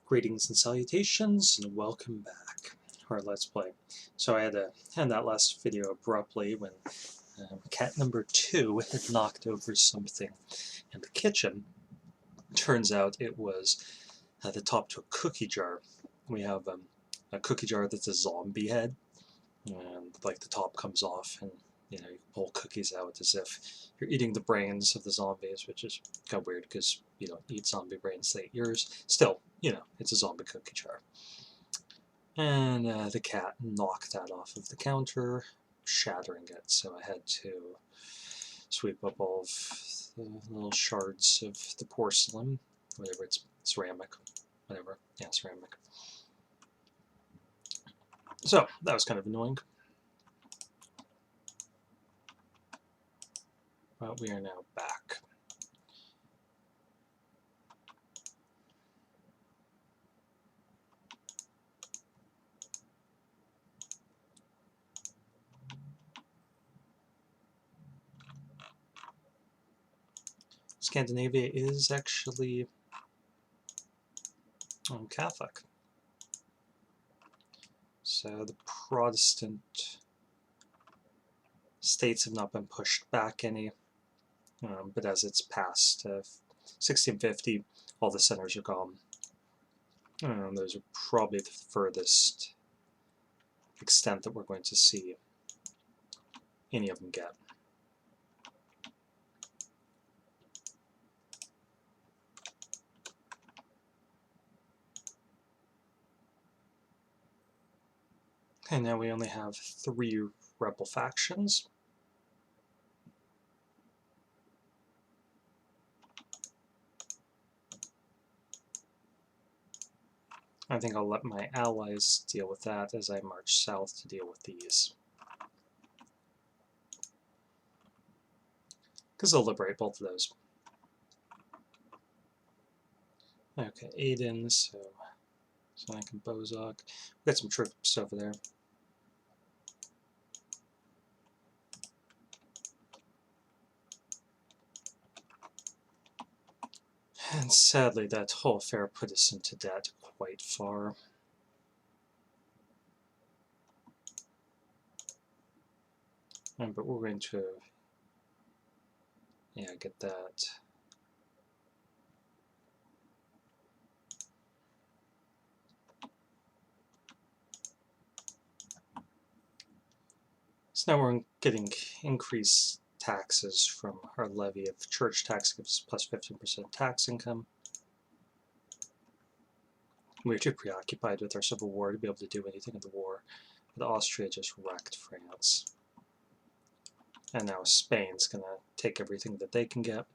Greetings and salutations, and welcome back to our Let's Play. So I had to end that last video abruptly when cat number 2 had knocked over something in the kitchen. Turns out it was the top to a cookie jar. We have a cookie jar that's a zombie head, and like the top comes off, and you pull cookies out as if you're eating the brains of the zombies, which is kind of weird because you don't eat zombie brains, they eat yours. Still, it's a zombie cookie jar. And the cat knocked that off of the counter, shattering it, so I had to sweep up all of the little shards of the porcelain, whatever, it's ceramic, whatever, yeah, ceramic. So, that was kind of annoying. But we are now back. Scandinavia is actually Catholic. So the Protestant states have not been pushed back any, but as it's past 1650, all the centers are gone. Those are probably the furthest extent that we're going to see any of them get. And now we only have 3 rebel factions. I think I'll let my allies deal with that as I march south to deal with these. Because they'll liberate both of those. Okay, Aden, so I can Bozok. We've got some troops over there. And sadly, that whole affair put us into debt quite far. But we're going to, get that. So now we're getting increased taxes from our levy of church tax, gives plus 15% tax income. We were too preoccupied with our civil war to be able to do anything in the war, but Austria just wrecked France. And now Spain's going to take everything that they can get.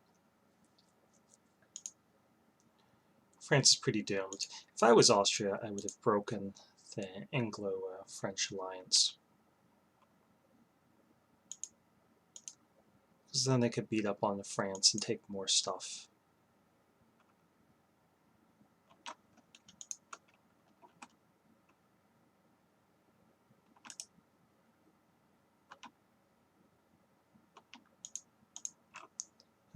France is pretty doomed. If I was Austria, I would have broken the Anglo-French alliance. Because then they could beat up on France and take more stuff.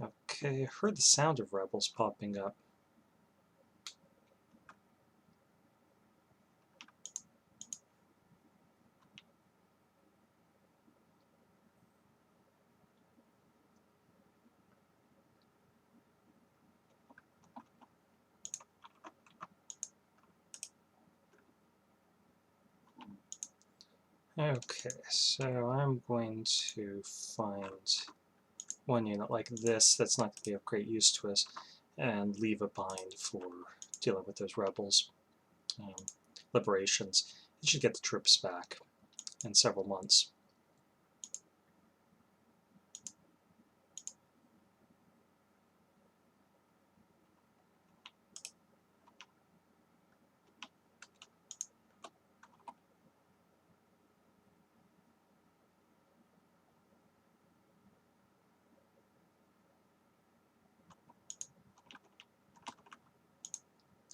Okay, I heard the sound of rebels popping up. Okay, so I'm going to find one unit like this that's not going to be of great use to us and leave it behind for dealing with those rebels. Liberations. It should get the troops back in several months.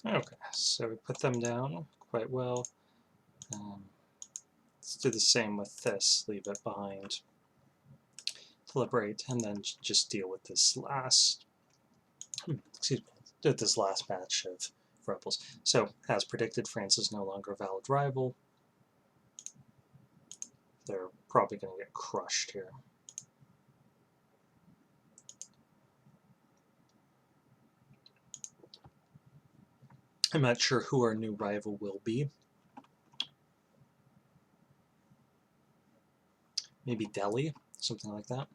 Okay, so we put them down quite well. Let's do the same with this, leave it behind to liberate, and then just deal with this last, excuse me, this last batch of rebels. So, as predicted, France is no longer a valid rival. They're probably going to get crushed here. I'm not sure who our new rival will be. Maybe Delhi, something like that.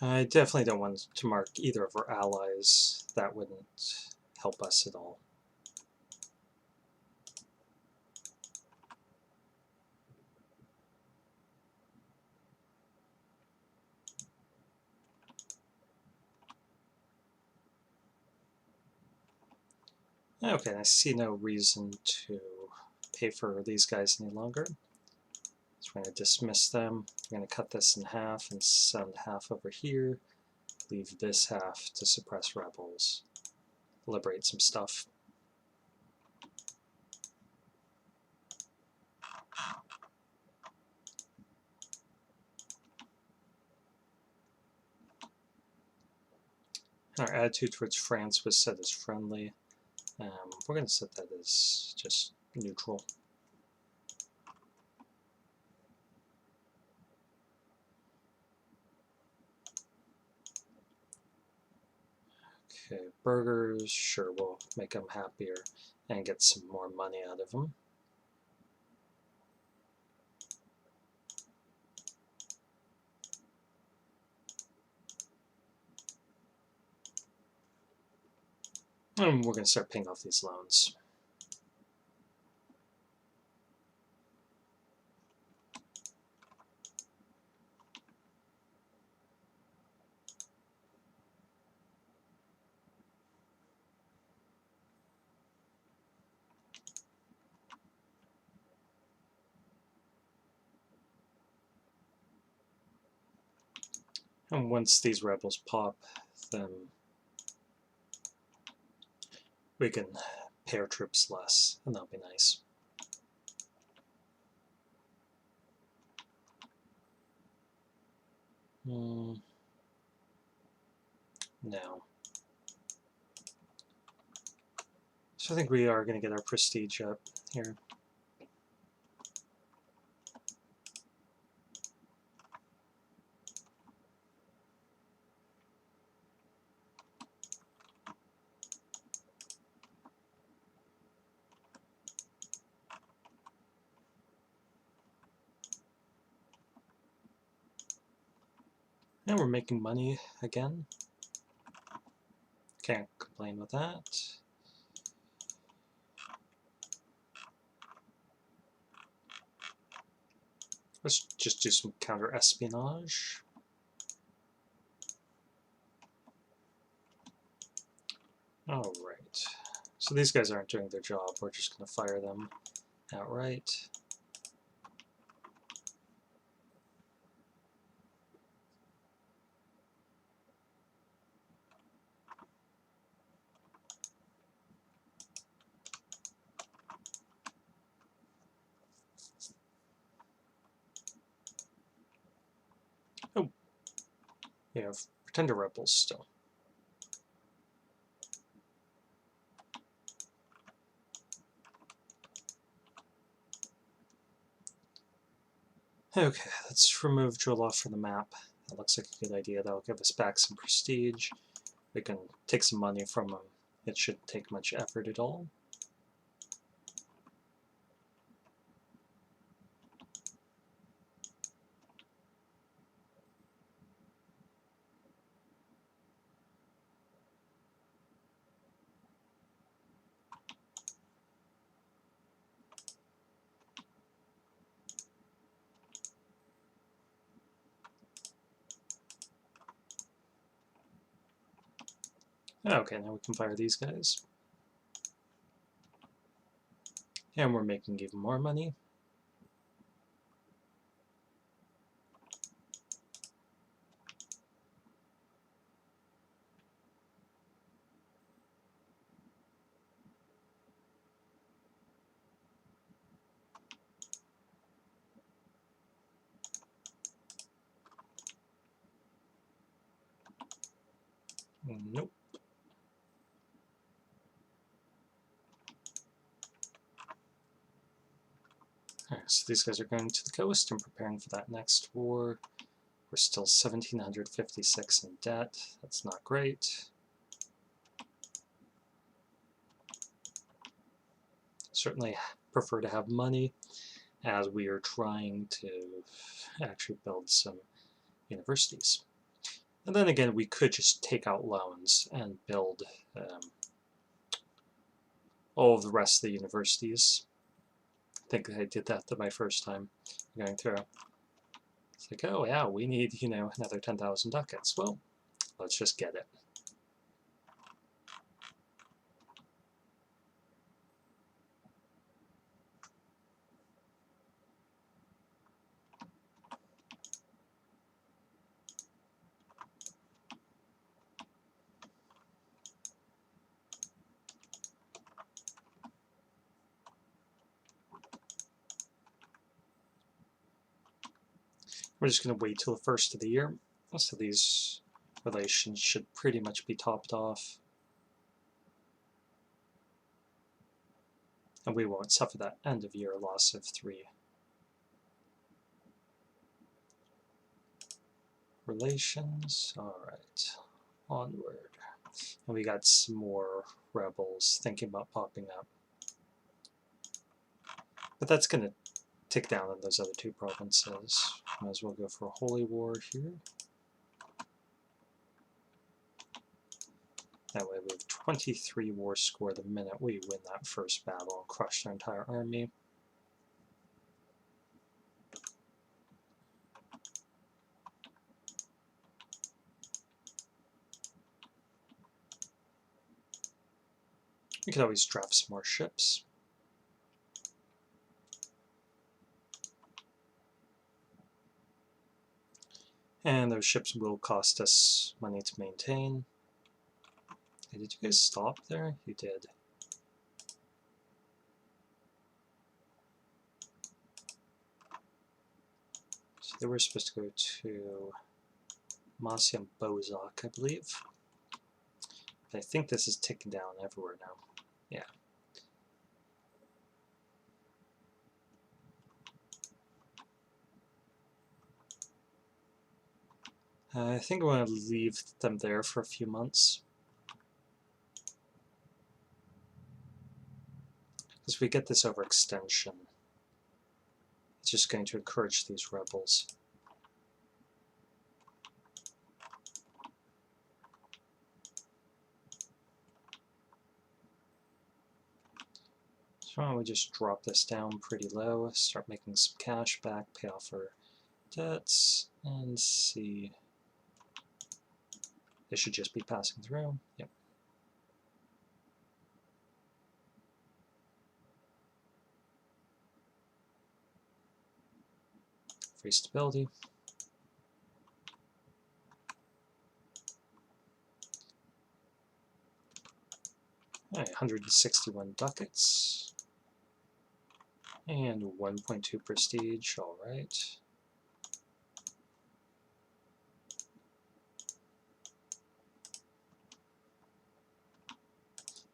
I definitely don't want to mark either of our allies. That wouldn't help us at all. Okay, I see no reason to pay for these guys any longer. So we're going to dismiss them. We're going to cut this in half and send half over here. Leave this half to suppress rebels. Liberate some stuff. Our attitude towards France was set as friendly. We're going to set that as just neutral. Okay, burgers, sure, we'll make them happier and get some more money out of them. And we're going to start paying off these loans. And once these rebels pop, then we can pay our troops less, and that'll be nice. No. So I think we are going to get our prestige up here. And we're making money again. Can't complain with that. Let's just do some counter-espionage. Alright. So these guys aren't doing their job. We're just going to fire them outright. Oh, we have pretender rebels still. Okay, let's remove Joloff from the map. That looks like a good idea. That'll give us back some prestige. We can take some money from them. It shouldn't take much effort at all. Okay, now we can fire these guys. And we're making even more money. Nope. Alright, so these guys are going to the coast and preparing for that next war. We're still 1,756 in debt. That's not great. Certainly prefer to have money, as we are trying to actually build some universities. And then again, we could just take out loans and build all of the rest of the universities. I think I did that my first time going through. It's like, oh yeah, we need, another 10,000 ducats. Well, let's just get it. We're just going to wait till the first of the year, so these relations should pretty much be topped off. And we won't suffer that end-of-year loss of 3. Relations, alright, onward. And we got some more rebels thinking about popping up. But that's going to tick down in those other 2 provinces. Might as well go for a holy war here. That way we have 23 war score the minute we win that first battle and crush their entire army. We could always draft some more ships. And those ships will cost us money to maintain. Hey, did you guys stop there? You did. So they were supposed to go to Masi and Bozak, I believe. But I think this is ticking down everywhere now. Yeah. I think I want to leave them there for a few months. Because we get this overextension, it's just going to encourage these rebels. So why don't we just drop this down pretty low, start making some cash back, pay off our debts, and see. They should just be passing through. Yep. Free stability. All right, 161 ducats. And 1.2 prestige, all right.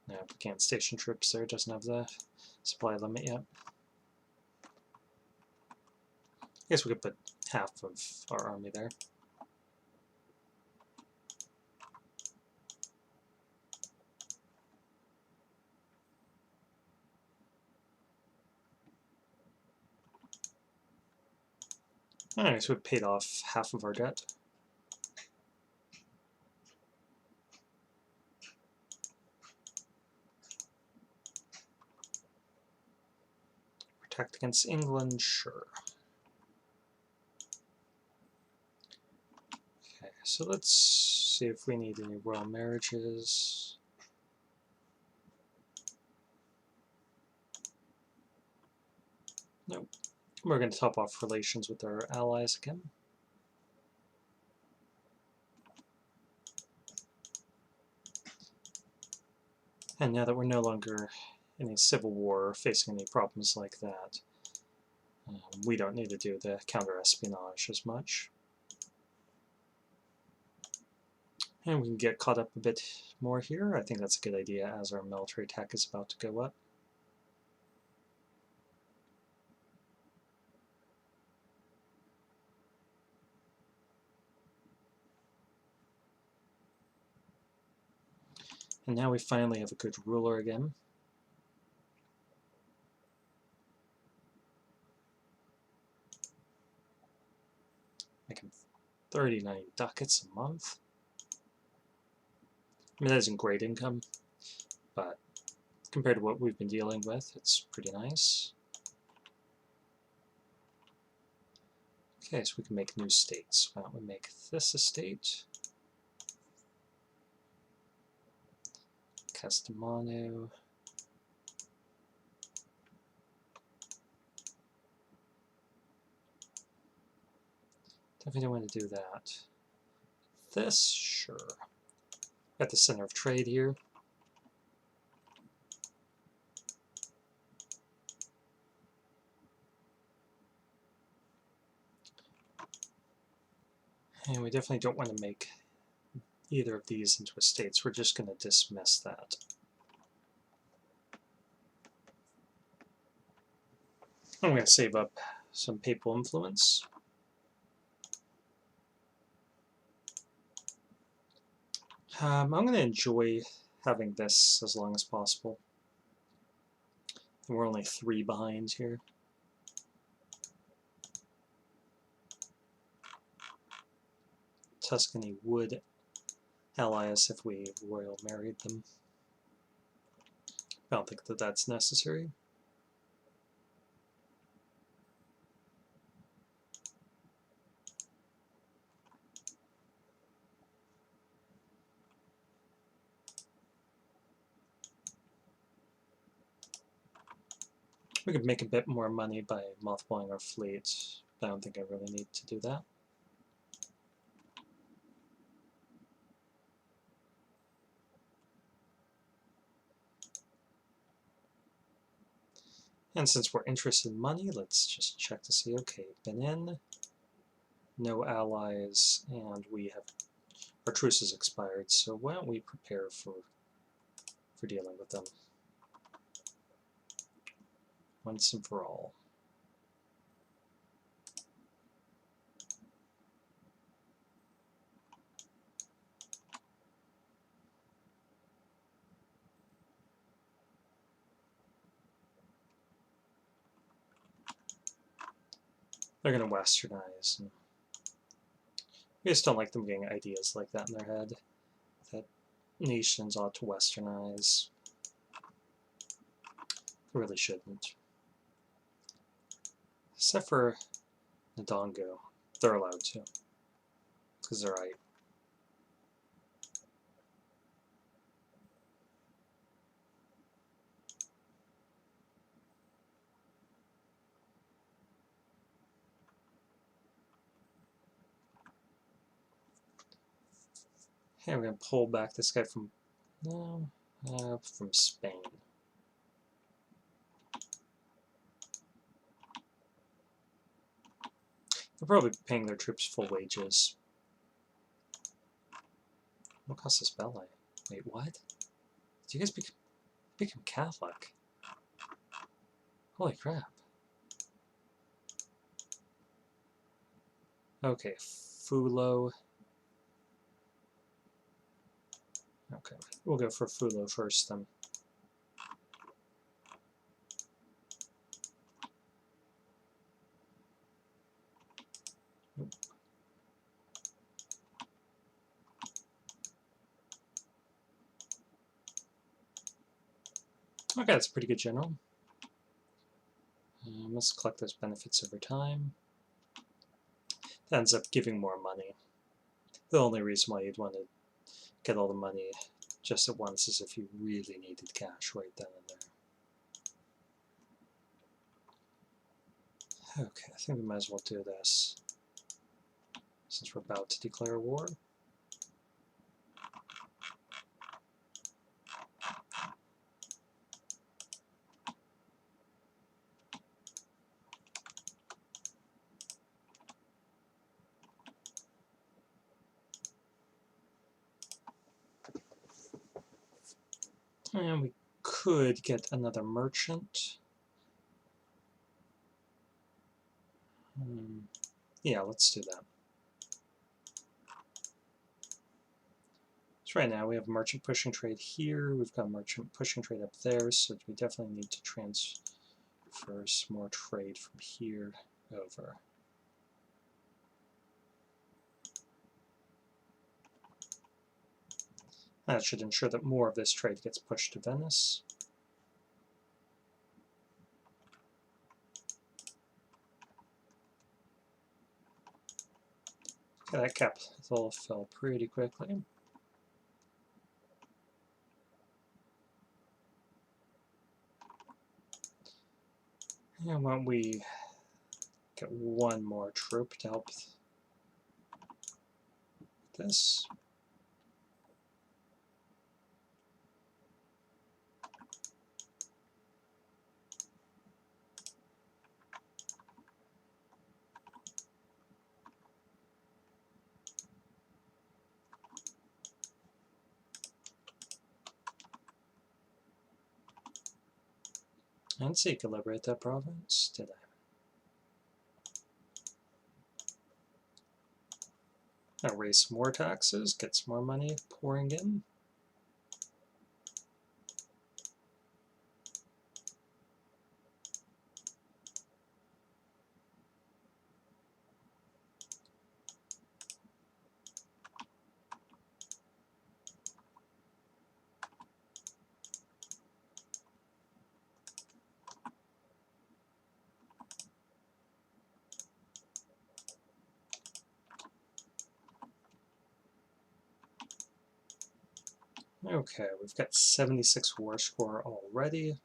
Now, we can't station troops there, doesn't have the supply limit yet. I guess we could put half of our army there. Alright, so we paid off half of our debt. Protect against England, sure. Okay, so let's see if we need any royal marriages. Nope. We're going to top off relations with our allies again. And now that we're no longer in a civil war or facing any problems like that, we don't need to do the counter-espionage as much. And we can get caught up a bit more here. I think that's a good idea as our military tech is about to go up. And now we finally have a good ruler again. Making 39 ducats a month. I mean, that isn't great income, but compared to what we've been dealing with, it's pretty nice. Okay, so we can make new states. Why don't we make this a state? Castamano. Definitely don't want to do that. This, sure. Got the center of trade here. And we definitely don't want to make either of these into a state, so we're just going to dismiss that. I'm going to save up some papal influence. I'm going to enjoy having this as long as possible. And we're only 3 behind here. Tuscany would ally us if we royal married them. I don't think that that's necessary. We could make a bit more money by multiplying our fleet, but I don't think I really need to do that. And since we're interested in money, let's just check to see, okay, Benin, no allies, and we have, our truce has expired, so why don't we prepare for dealing with them once and for all. They're going to westernize. And we just don't like them getting ideas like that in their head, that nations ought to westernize. They really shouldn't. Except for Ndongo. They're allowed to, because they're right. Hey, we're going to pull back this guy from, from Spain. They're probably paying their troops full wages. What costs this ballet? Wait, what? Did you guys become Catholic? Holy crap. Okay, Fulo. Okay, we'll go for Fulo first then. Okay, that's a pretty good general. Let's collect those benefits over time. That ends up giving more money. The only reason why you'd want to get all the money just at once is if you really needed cash right then and there. Okay, I think we might as well do this, since we're about to declare war. And we could get another merchant. Yeah, let's do that. So right now we have merchant pushing trade here, we've got merchant pushing trade up there, so we definitely need to transfer some more trade from here over. That should ensure that more of this trade gets pushed to Venice. Okay, that capital fell pretty quickly. And why don't we get one more troop to help with this. I didn't say you could liberate that province, did I? Now raise some more taxes, get some more money pouring in. Okay, we've got 76 war score already.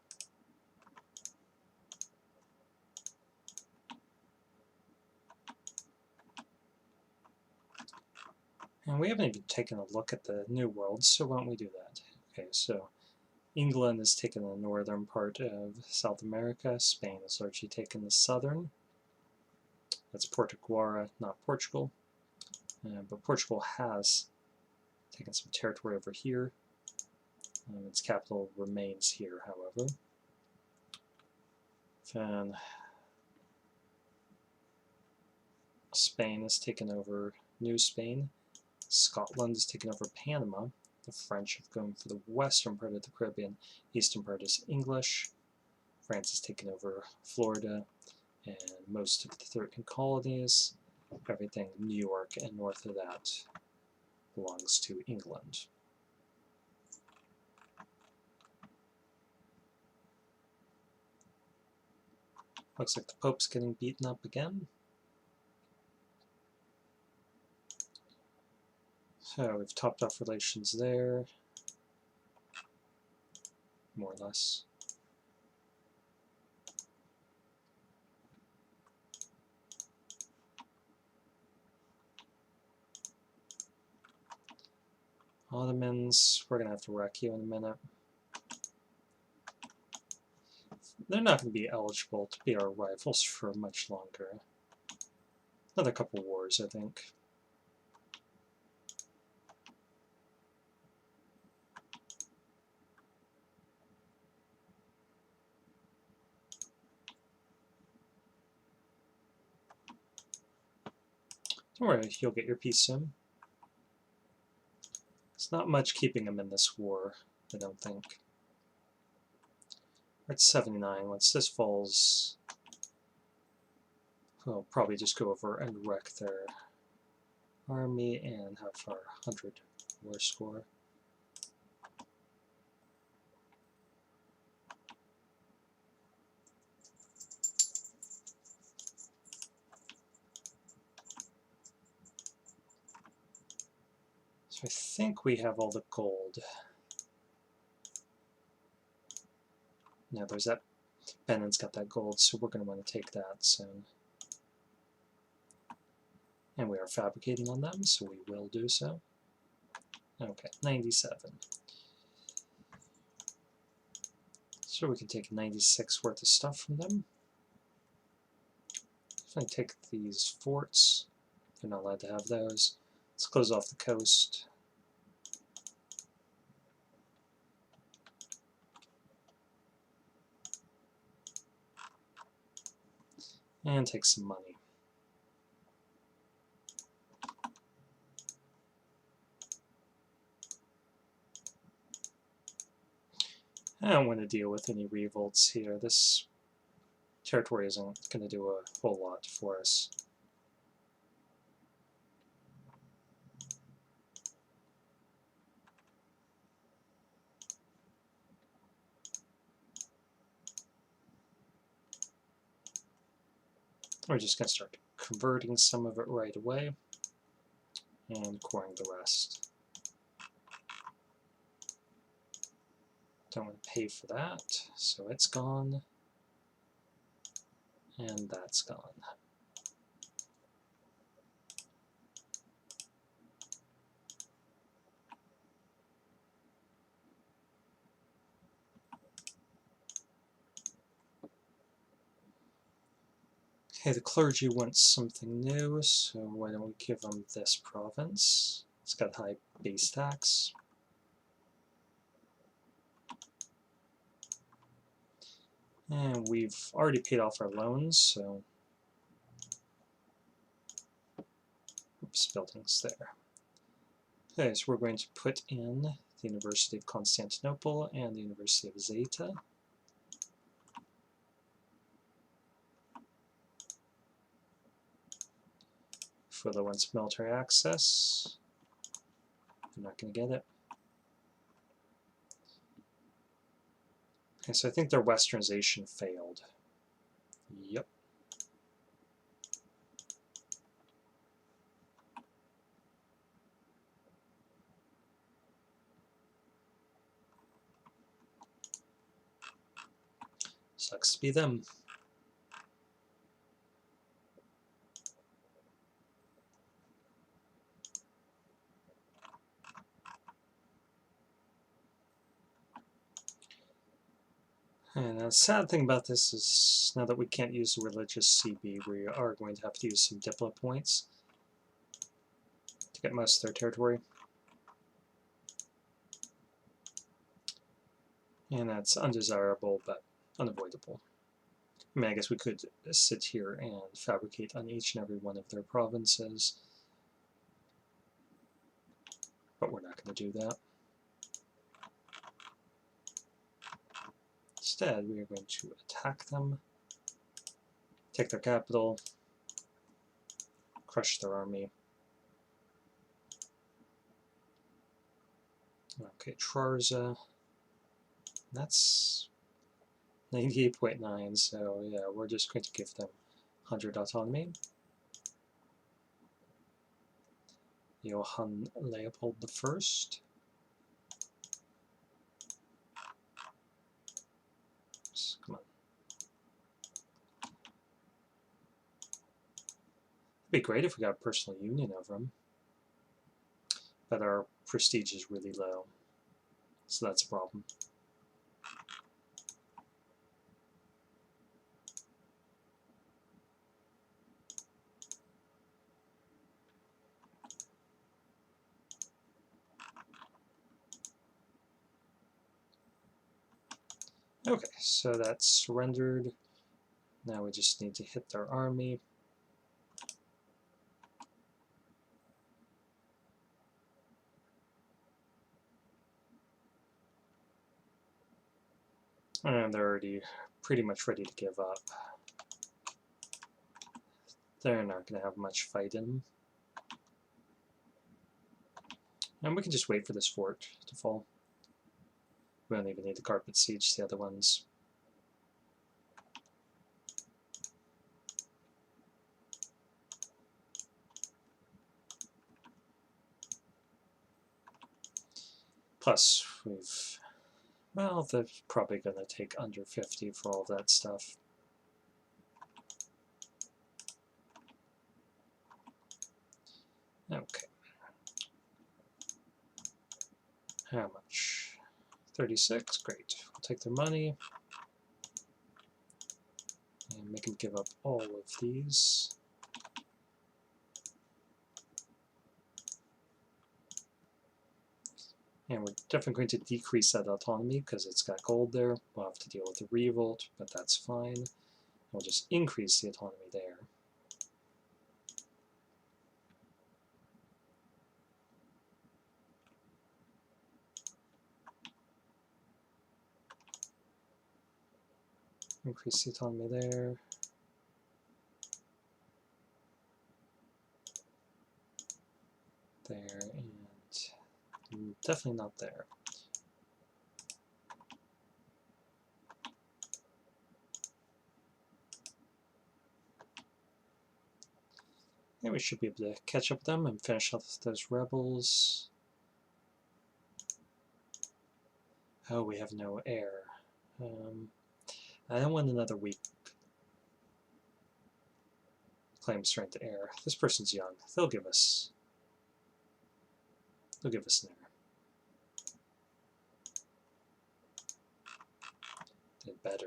And we haven't even taken a look at the New World, so why don't we do that? Okay, so England has taken the northern part of South America. Spain has largely taken the southern. That's Portuguara, not Portugal. But Portugal has taken some territory over here. Its capital remains here, however. Then Spain has taken over New Spain. Scotland has taken over Panama. The French have gone for the western part of the Caribbean. Eastern part is English. France has taken over Florida and most of the 13 colonies. Everything New York and north of that belongs to England. Looks like the Pope's getting beaten up again. So we've topped off relations there, more or less. Ottomans, we're going to have to wreck you in a minute. They're not going to be eligible to be our rivals for much longer. Another couple wars, I think. Don't worry, you'll get your peace soon. It's not much keeping them in this war, I don't think. We're at 79. Once this falls, we'll probably just go over and wreck their army and have our 100 war score. So I think we have all the gold. Now there's that, Benen's got that gold, so we're going to want to take that soon. And we are fabricating on them, so we will do so. Okay, 97. So we can take 96 worth of stuff from them. If I take these forts, they're not allowed to have those. Let's close off the coast. and take some money. I don't want to deal with any revolts here. This territory isn't going to do a whole lot for us. We're just going to start converting some of it right away and coring the rest. Don't want to pay for that, so it's gone, and that's gone. Okay, the clergy wants something new, so why don't we give them this province? It's got high base tax. And we've already paid off our loans, so oops, buildings there. Okay, so we're going to put in the University of Constantinople and the University of Zeta. Further wants military access. I'm not going to get it. Okay, so I think their westernization failed. Yep. Sucks to be them. And the sad thing about this is, now that we can't use the religious CB, we are going to have to use some Diplo points to get most of their territory. And that's undesirable, but unavoidable. I mean, I guess we could sit here and fabricate on each and every one of their provinces, but we're not going to do that. Instead, we are going to attack them, take their capital, crush their army. Okay, Trarza. That's 98.9, so yeah, we're just going to give them 100 autonomy. Johann Leopold I. Come on. It'd be great if we got a personal union over him, but our prestige is really low, so that's a problem. Okay, so that's surrendered. Now we just need to hit their army. And they're already pretty much ready to give up. They're not going to have much fight in them. And we can just wait for this fort to fall. We don't even need to carpet siege the other ones. Plus, well, they're probably going to take under 50 for all that stuff. Okay. How much? 36, great. We'll take their money and make them give up all of these. And we're definitely going to decrease that autonomy because it's got gold there. We'll have to deal with the revolt, but that's fine. We'll just increase the autonomy there. Increase the autonomy there. There, and definitely not there. And we should be able to catch up with them and finish off those rebels. Oh, we have no air. I don't want another weak claim strength air. This person's young. They'll give us an air. Did better.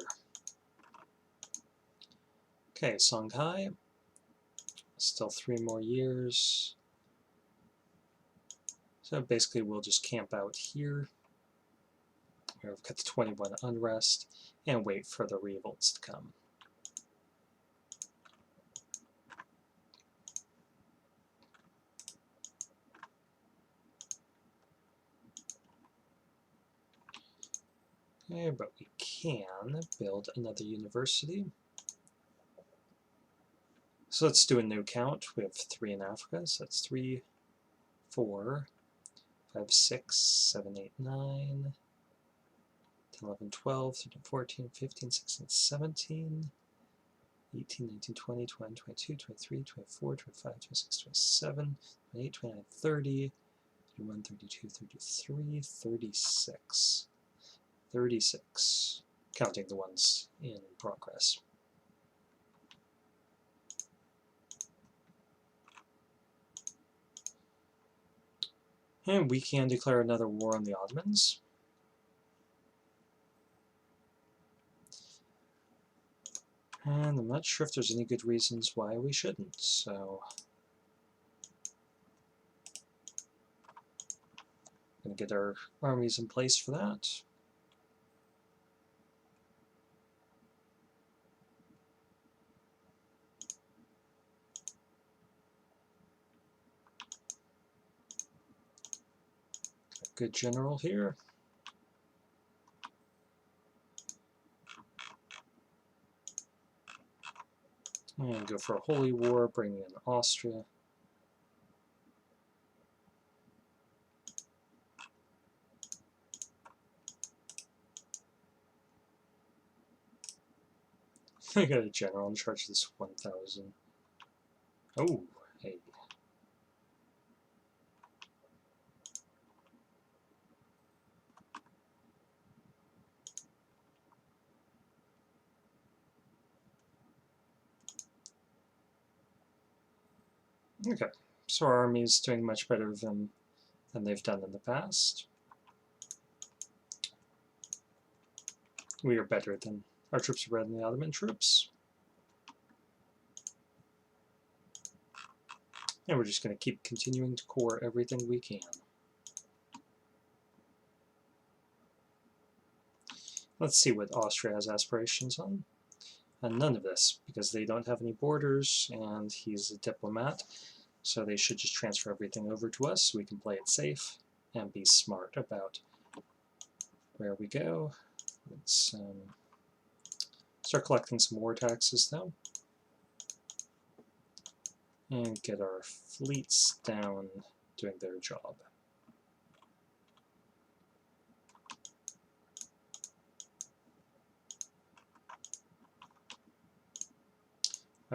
Okay, Songhai. Still 3 more years. So basically we'll just camp out here. We've got the 21 unrest and wait for the revolts to come. Okay, but we can build another university. So let's do a new count. We have 3 in Africa, so that's 3, 4, 5, 6, 7, 8, 9, 10, 11, 12, 13, 14, 15, 16, 17, 18, 19, 20, 21, 22, 23, 24, 25, 26, 27, 28, 29, 30, 31, 32, 33, 36. 36, counting the ones in progress. And we can declare another war on the Ottomans. And I'm not sure if there's any good reasons why we shouldn't, so I'm going to get our armies in place for that. Good general here. And go for a holy war, bring in Austria. I got a general in charge of this 1,000. Oh, hey. Okay, so our army is doing much better than they've done in the past. We are better than our troops are better than the Ottoman troops. And we're just going to keep continuing to core everything we can. Let's see what Austria has aspirations on. And none of this, because they don't have any borders, and he's a diplomat. So they should just transfer everything over to us so we can play it safe and be smart about where we go. Let's start collecting some war taxes, though. And get our fleets down doing their job.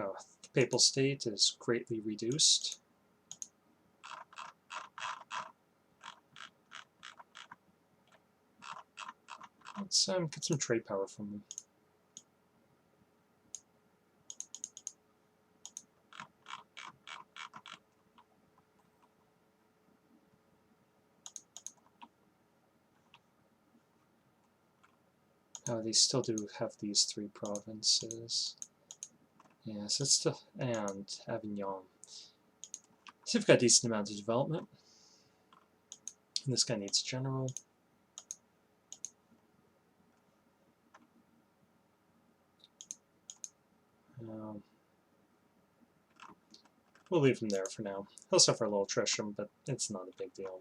Oh, the Papal State is greatly reduced. Let's get some trade power from them. Oh, they still do have these 3 provinces. Yes, it's still, and Avignon. So we've got a decent amount of development. And this guy needs general. We'll leave him there for now. He'll suffer a little attrition, but it's not a big deal.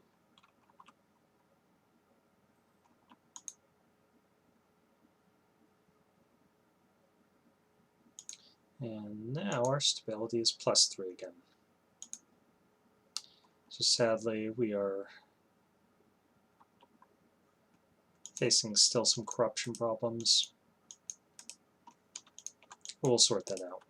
And now our stability is +3 again. So sadly, we are facing still some corruption problems. We'll sort that out.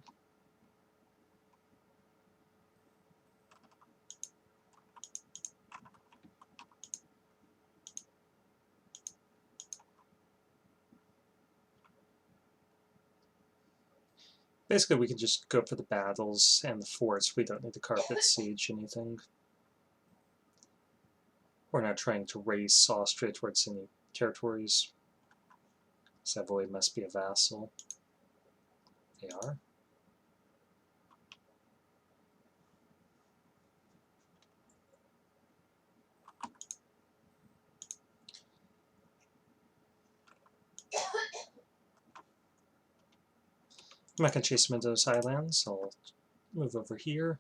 Basically, we can just go for the battles and the forts. We don't need to carpet siege anything. We're not trying to race Austria towards any territories. Savoy must be a vassal. They are. I'm not going to chase them into those highlands. I'll move over here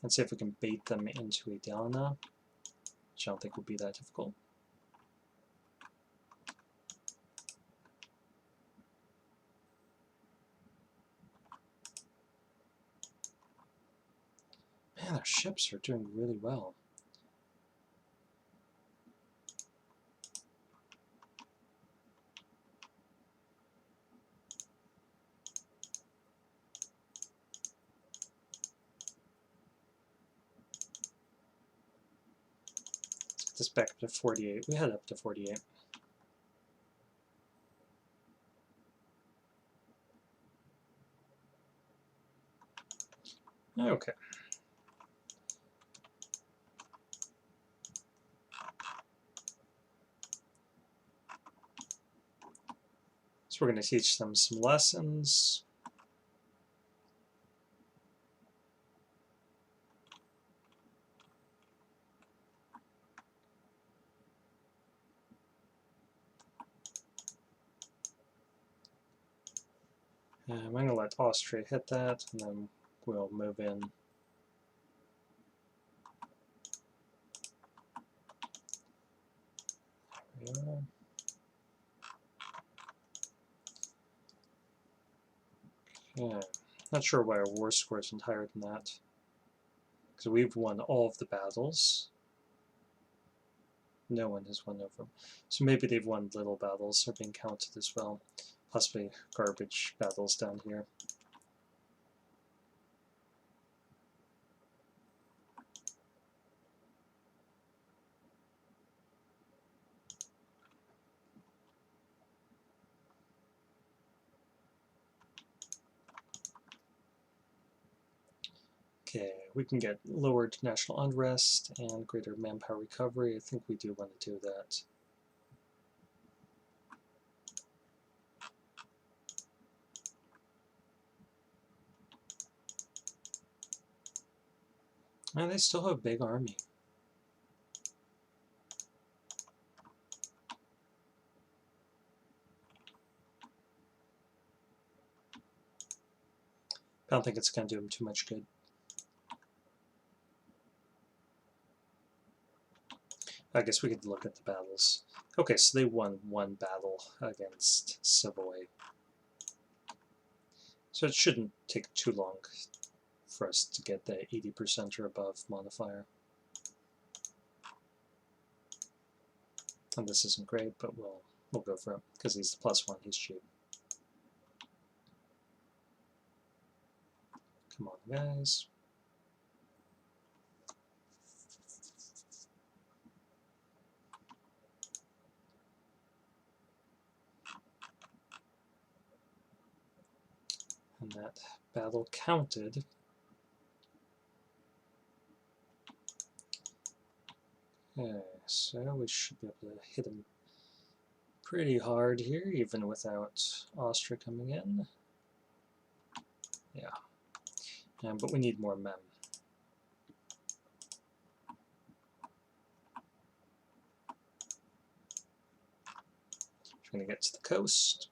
and see if we can bait them into Adana, which I don't think will be that difficult. Man, our ships are doing really well. This back up to 48. We had up to 48. Okay. So we're going to teach them some lessons. I'm going to let Austria hit that, and then we'll move in. There we are. Yeah, not sure why our war score isn't higher than that. Because we've won all of the battles. No one has won over them. So maybe they've won little battles are being counted as well. Possibly garbage battles down here. Okay, we can get lowered national unrest and greater manpower recovery. I think we do want to do that. And they still have a big army. I don't think it's going to do them too much good. I guess we could look at the battles. Okay, so they won one battle against Savoy. So it shouldn't take too long for us to get the 80% or above modifier. And this isn't great, but we'll go for it, because he's the +1, he's cheap. Come on, guys. And that battle counted. Okay, so we should be able to hit him pretty hard here, even without Austria coming in. Yeah. But we need more men. We're going to get to the coast.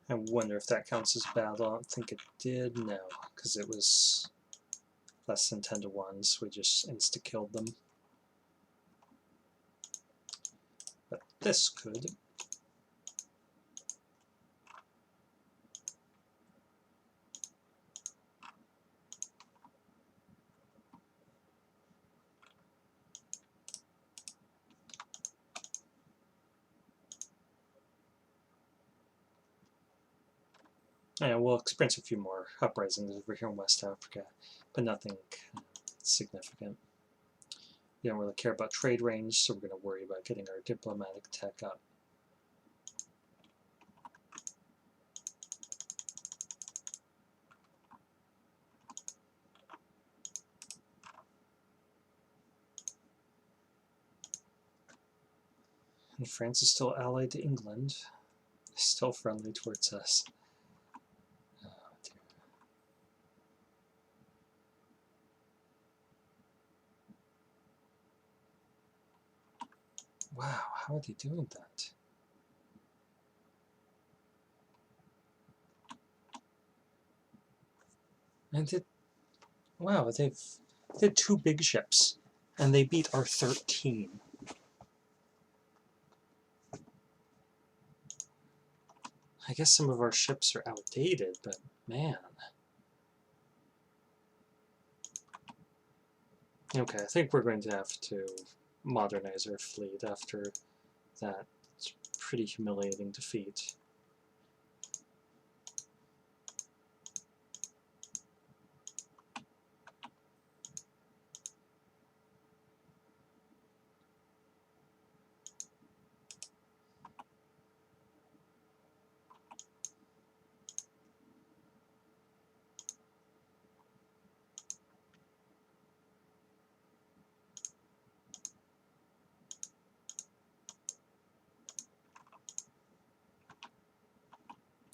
I wonder if that counts as battle. I don't think it did. No, because it was less than 10 to 1, so we just insta-killed them. But this could. And we'll experience a few more uprisings over here in West Africa, but nothing significant. We don't really care about trade range, so we're going to worry about getting our diplomatic tech up. And France is still allied to England, still friendly towards us. Oh, dear. Wow, how are they doing that? And wow, they had 2 big ships, and they beat our 13. I guess some of our ships are outdated, but man. Okay, I think we're going to have to modernize our fleet after that pretty humiliating defeat.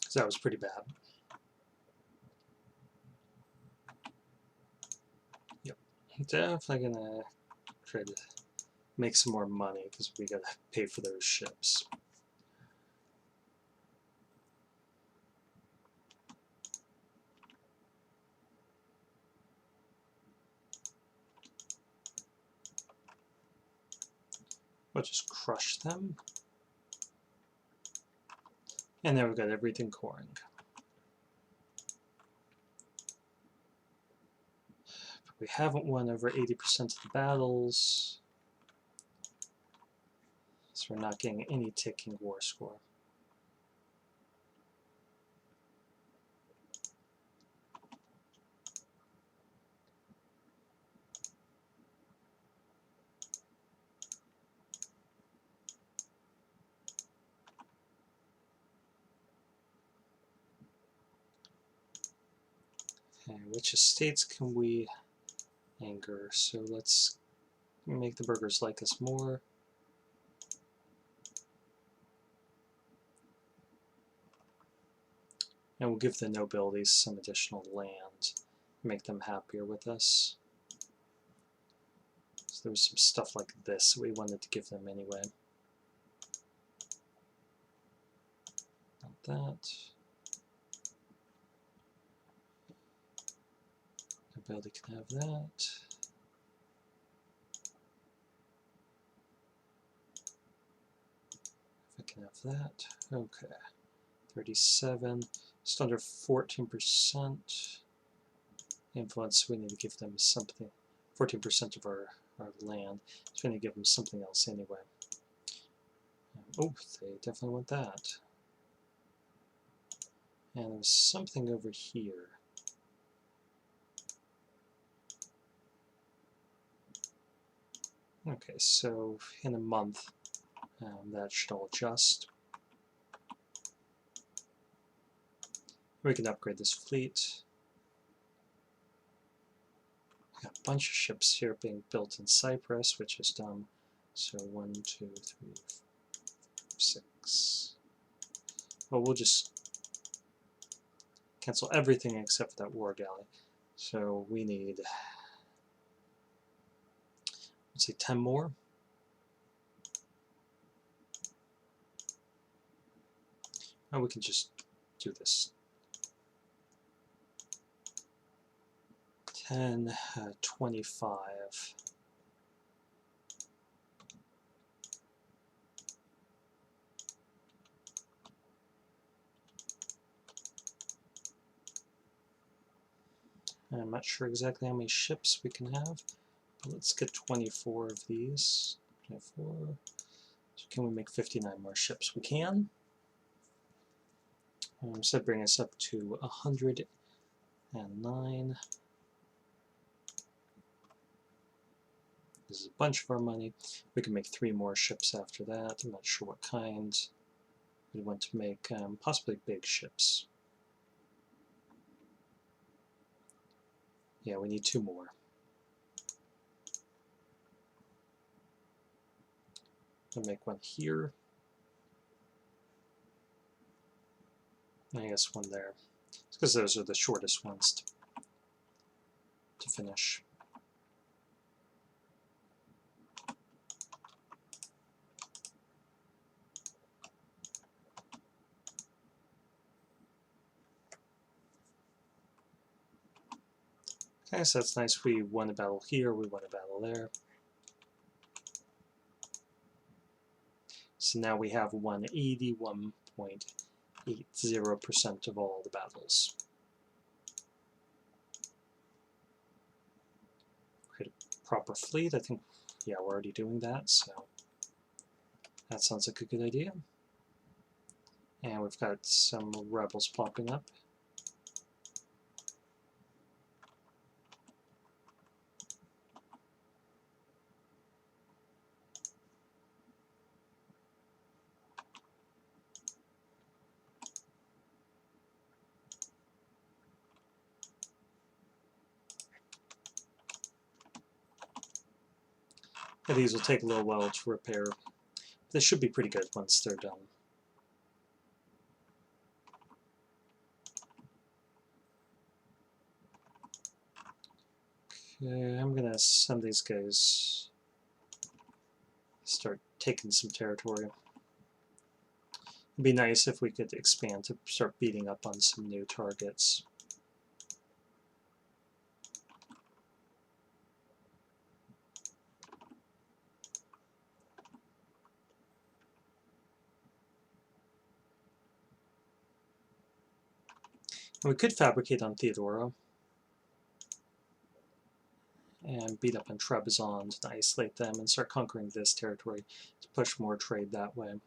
So that was pretty bad. Yep, definitely gonna try to make some more money because we gotta pay for those ships. We'll just crush them. And then we've got everything coring. But we haven't won over 80% of the battles. So we're not getting any ticking war score. Okay, which estates can we anger? So let's make the burghers like us more. And we'll give the nobilities some additional land, make them happier with us. So there was some stuff like this we wanted to give them anyway. Not that. Nobility can have that. If I can have that. Okay. 37. Just under 14% influence. We need to give them something. 14% of our land. So we need to give them something else anyway. Oh, they definitely want that. And there's something over here. Okay, so in a month, that should all adjust. We can upgrade this fleet. We got a bunch of ships here being built in Cyprus, which is dumb. So 1, 2, 3, 4, 6. Well, we'll just cancel everything except for that war galley. So we need, let's say, 10 more. And we can just do this. 10, 25. I'm not sure exactly how many ships we can have, but let's get 24 of these. 24. So can we make 59 more ships? We can. So that brings us up to 109. This is a bunch of our money. We can make 3 more ships after that. I'm not sure what kind. We want to make possibly big ships. Yeah, we need 2 more. I'll make one here. I guess one there. It's because those are the shortest ones to finish. Okay, so that's nice. We won a battle here, we won a battle there. So now we have won 81.80% of all the battles. Create a proper fleet. I think, yeah, we're already doing that, so that sounds like a good idea. And we've got some rebels popping up. And these will take a little while to repair. This should be pretty good once they're done. Okay, I'm gonna send these guys start taking some territory. It'd be nice if we could expand to start beating up on some new targets. And we could fabricate on Theodora and beat up on Trebizond and isolate them and start conquering this territory to push more trade that way.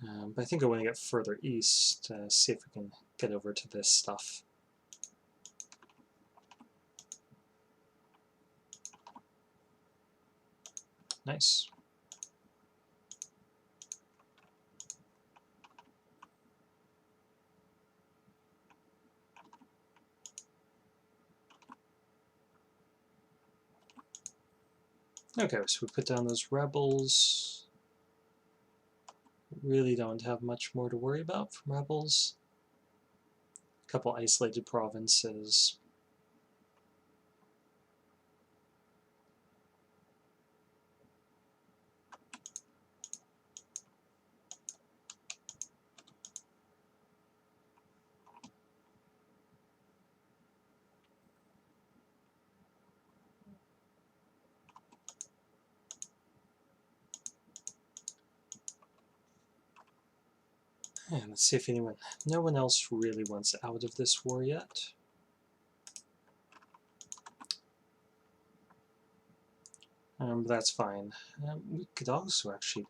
But I think I want to get further east to see if we can get over to this stuff. Nice. Okay, so we put down those rebels. Really don't have much more to worry about from rebels. A couple isolated provinces. And let's see if no one else really wants out of this war yet. But that's fine. We could also actually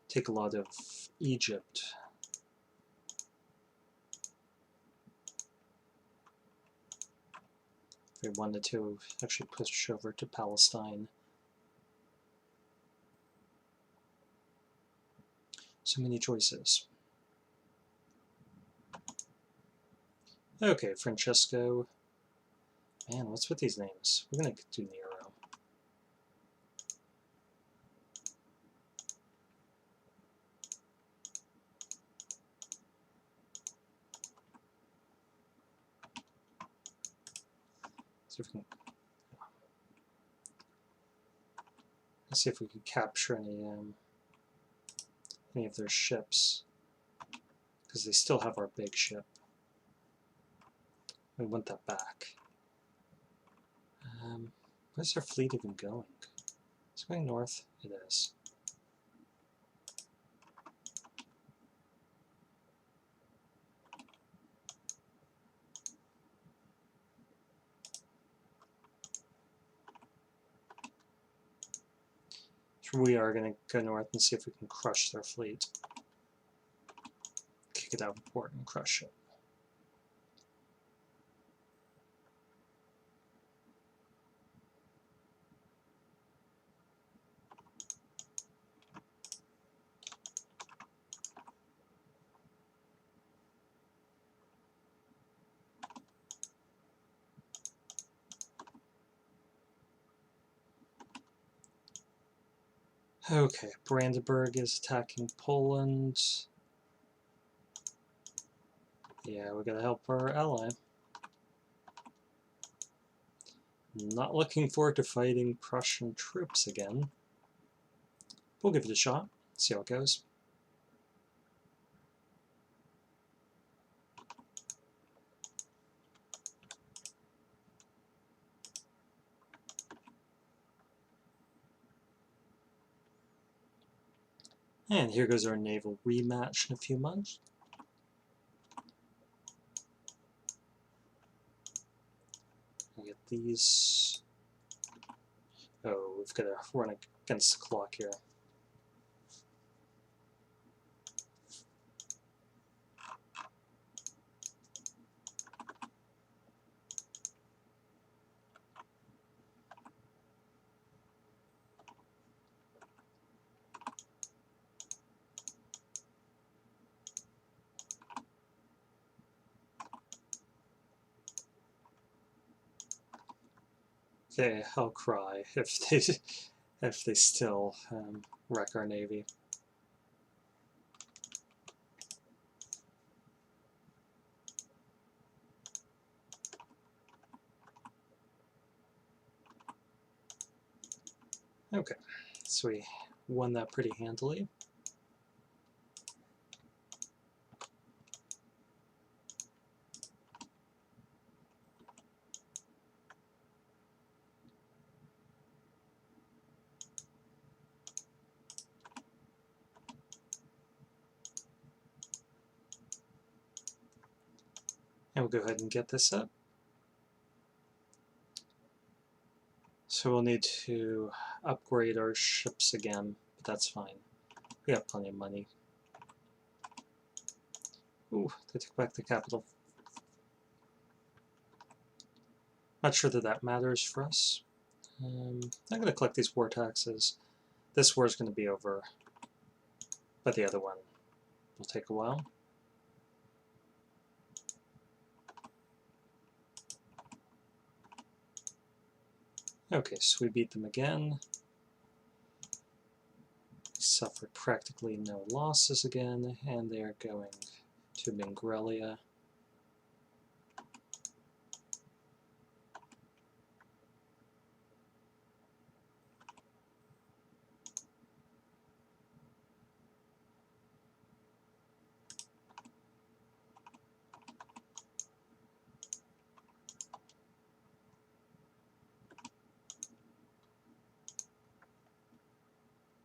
take a lot of Egypt. If we wanted to actually push over to Palestine. So many choices. Okay, Francesco. Man, what's with these names? We're gonna do Nero. Let's see if we can capture any any of their ships, because they still have our big ship. We want that back. Where's our fleet even going? It's going north? It is. So we are going to go north and see if we can crush their fleet. Kick it out of port and crush it. Okay, Brandenburg is attacking Poland. Yeah, we gotta help our ally. Not looking forward to fighting Prussian troops again. We'll give it a shot, see how it goes. And here goes our naval rematch in a few months. I get these. Oh, we've got to run against the clock here. Okay, I'll cry if they still wreck our navy. Okay, so we won that pretty handily. And we'll go ahead and get this up. So we'll need to upgrade our ships again, but that's fine. We have plenty of money. Ooh, they took back the capital. Not sure that that matters for us. I'm going to collect these war taxes. This war is going to be over, but the other one will take a while. Okay, so we beat them again. We suffered practically no losses again, and they are going to Mingrelia.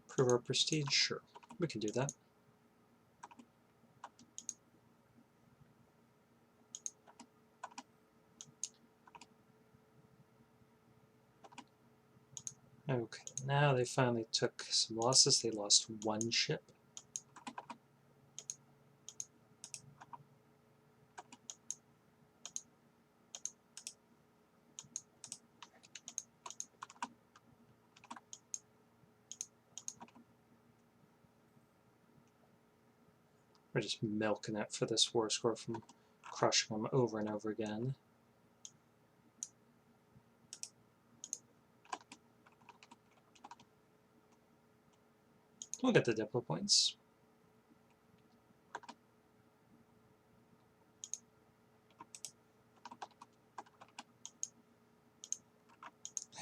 Prove our prestige? Sure, we can do that. Okay, now they finally took some losses. They lost one ship. We're just milking it for this war score from crushing them over and over again. We'll get the Diplo points.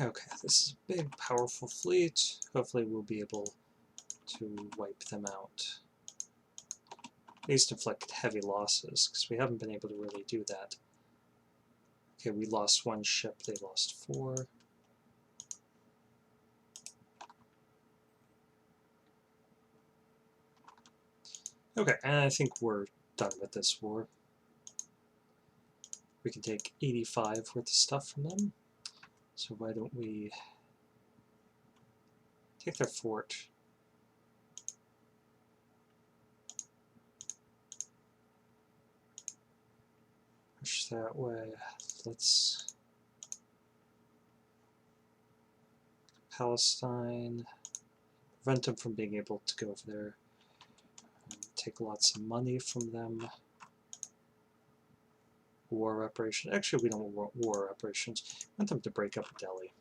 Okay, this is a big, powerful fleet. Hopefully we'll be able to wipe them out. at least inflict heavy losses, because we haven't been able to really do that. Okay, we lost 1 ship, they lost 4. Okay, and I think we're done with this war. We can take 85 worth of stuff from them. So why don't we take their fort? Push that way. Let's Palestine. Prevent them from being able to go over there. Take lots of money from them. War reparations. Actually, we don't want war reparations. We want them to break up Delhi.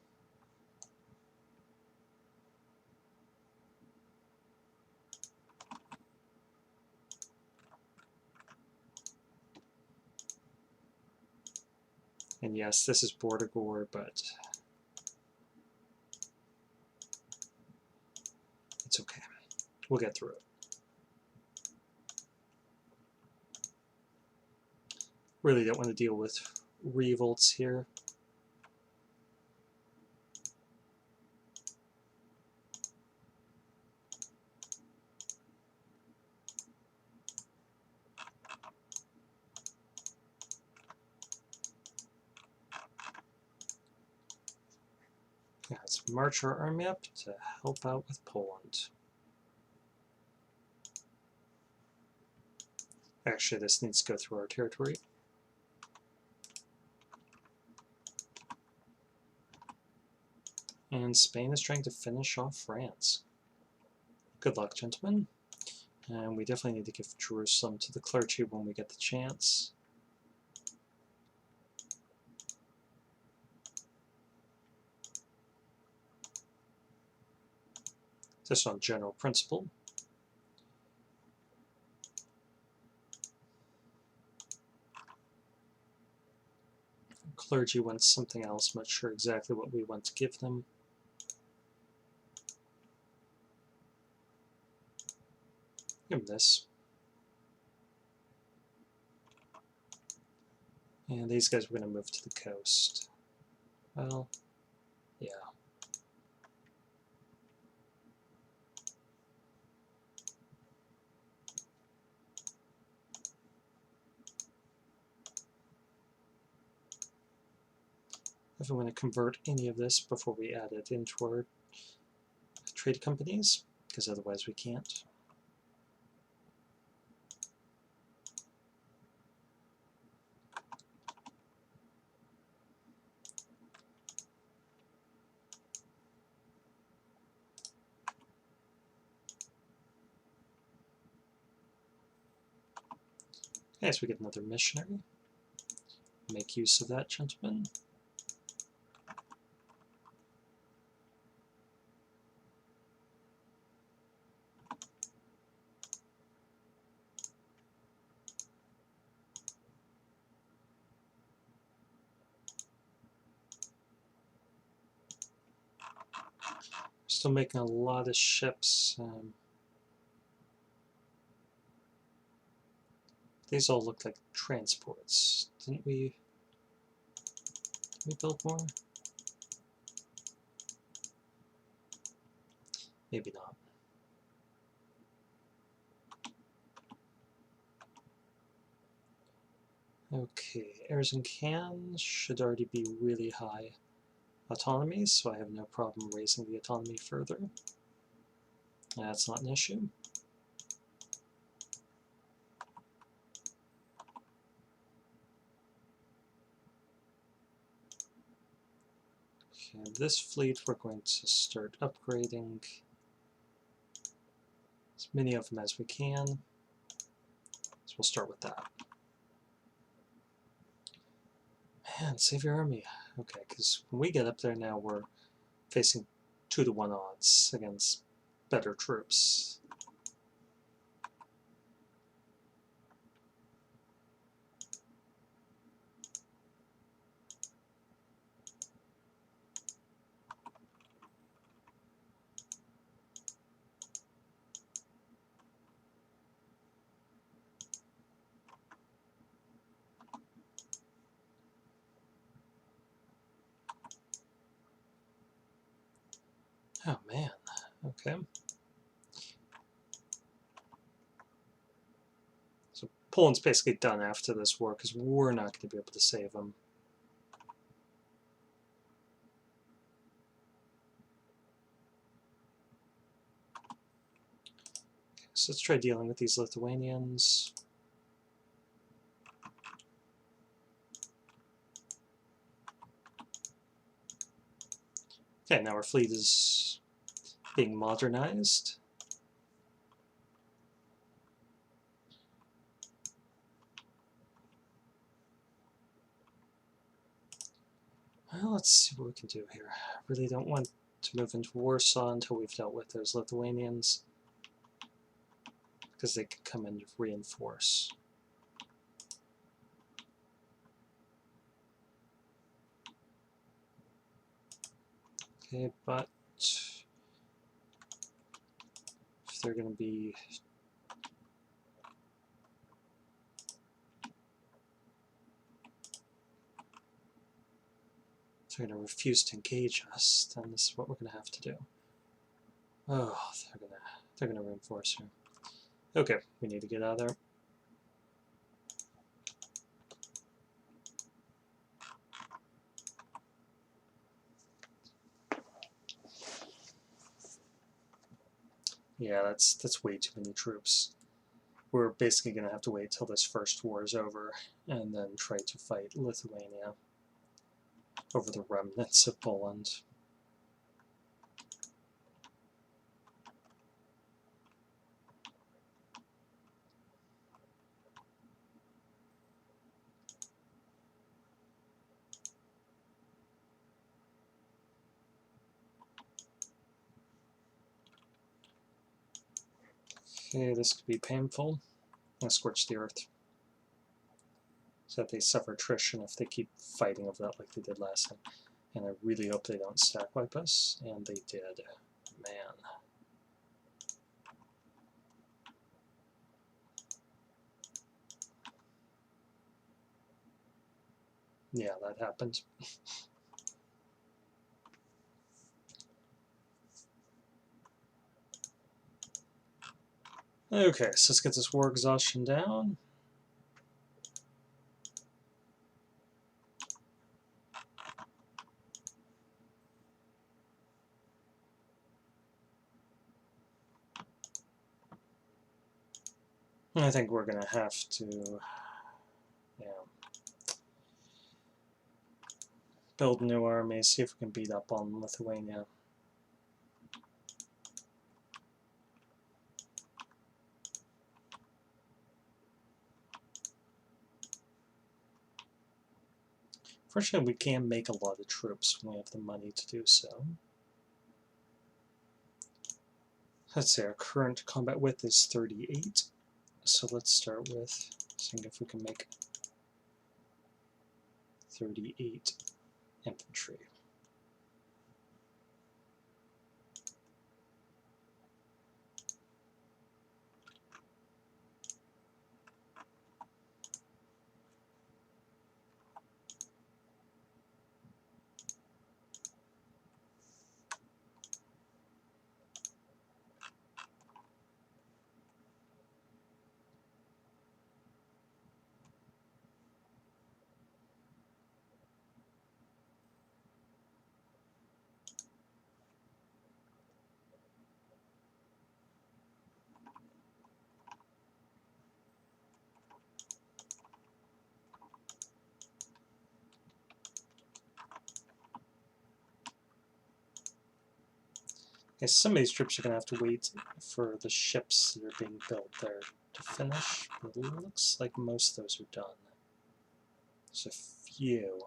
And yes, this is border war, but it's okay. We'll get through it. Really don't want to deal with revolts here. Yeah, let's march our army up to help out with Poland. Actually, this needs to go through our territory. And Spain is trying to finish off France. Good luck, gentlemen. And we definitely need to give Jerusalem to the clergy when we get the chance. Just on general principle. Clergy wants something else. I'm not sure exactly what we want to give them. Give them this. And these guys were going to move to the coast. Well, yeah. If we want to convert any of this before we add it into our trade companies, because otherwise we can't. Okay, so we get another missionary. Make use of that, gentlemen. Still making a lot of ships. These all look like transports. Didn't we build more? Maybe not. Okay, airs and cans should already be really high autonomy, so I have no problem raising the autonomy further. That's not an issue. Okay, this fleet we're going to start upgrading as many of them as we can. So we'll start with that. Man, save your army. Okay, because when we get up there now, we're facing 2-to-1 odds against better troops. Oh man, okay. So Poland's basically done after this war because we're not going to be able to save them. Okay, so let's try dealing with these Lithuanians. Okay, now our fleet is being modernized. Well, let's see what we can do here. I really don't want to move into Warsaw until we've dealt with those Lithuanians, because they could come in to reinforce. Okay, but if they're going to be going to refuse to engage us, then this is what we're going to have to do. Oh, they're gonna reinforce here. Okay, we need to get out of there. Yeah, that's way too many troops. We're basically going to have to wait till this first war is over and then try to fight Lithuania over the remnants of Poland. Okay, this could be painful. I'm going to scorch the earth so that they suffer attrition if they keep fighting over that like they did last time. And I really hope they don't stack wipe us, and they did. Man. Yeah, that happened. Okay, so let's get this war exhaustion down. I think we're going to have to build new armies, see if we can beat up on Lithuania. Fortunately, we can make a lot of troops when we have the money to do so. Let's say our current combat width is 38, so let's start with seeing if we can make 38 infantry. Okay, some of these troops are going to have to wait for the ships that are being built there to finish, but it looks like most of those are done. There's a few.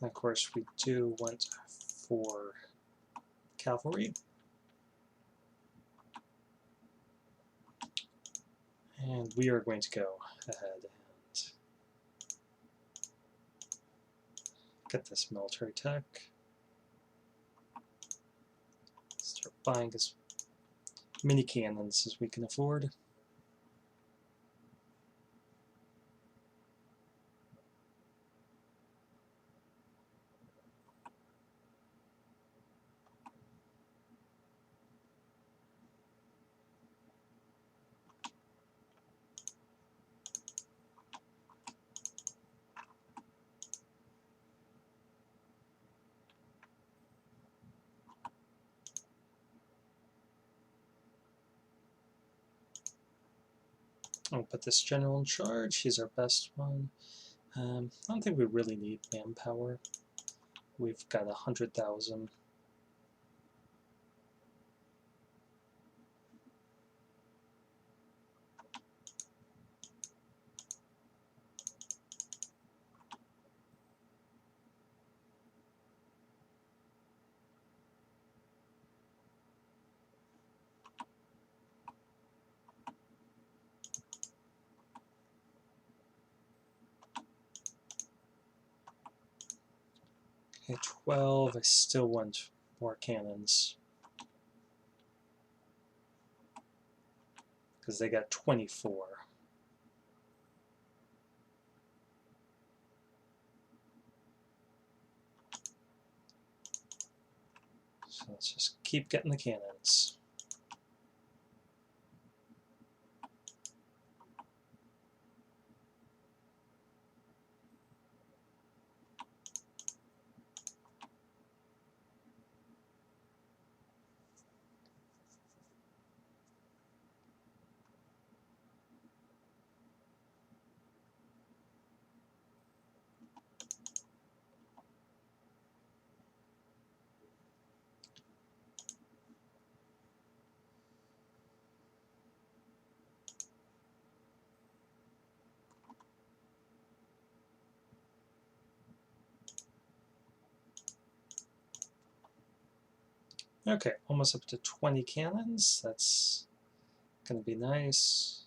And of course, we do want 4 cavalry. And we are going to go ahead and get this military tech. Start buying as many cannons as we can afford. I'll put this general in charge. He's our best one. I don't think we really need manpower. We've got 100,000. Okay, 12. I still want more cannons. Because they got 24. So let's just keep getting the cannons. Okay, almost up to 20 cannons. That's going to be nice.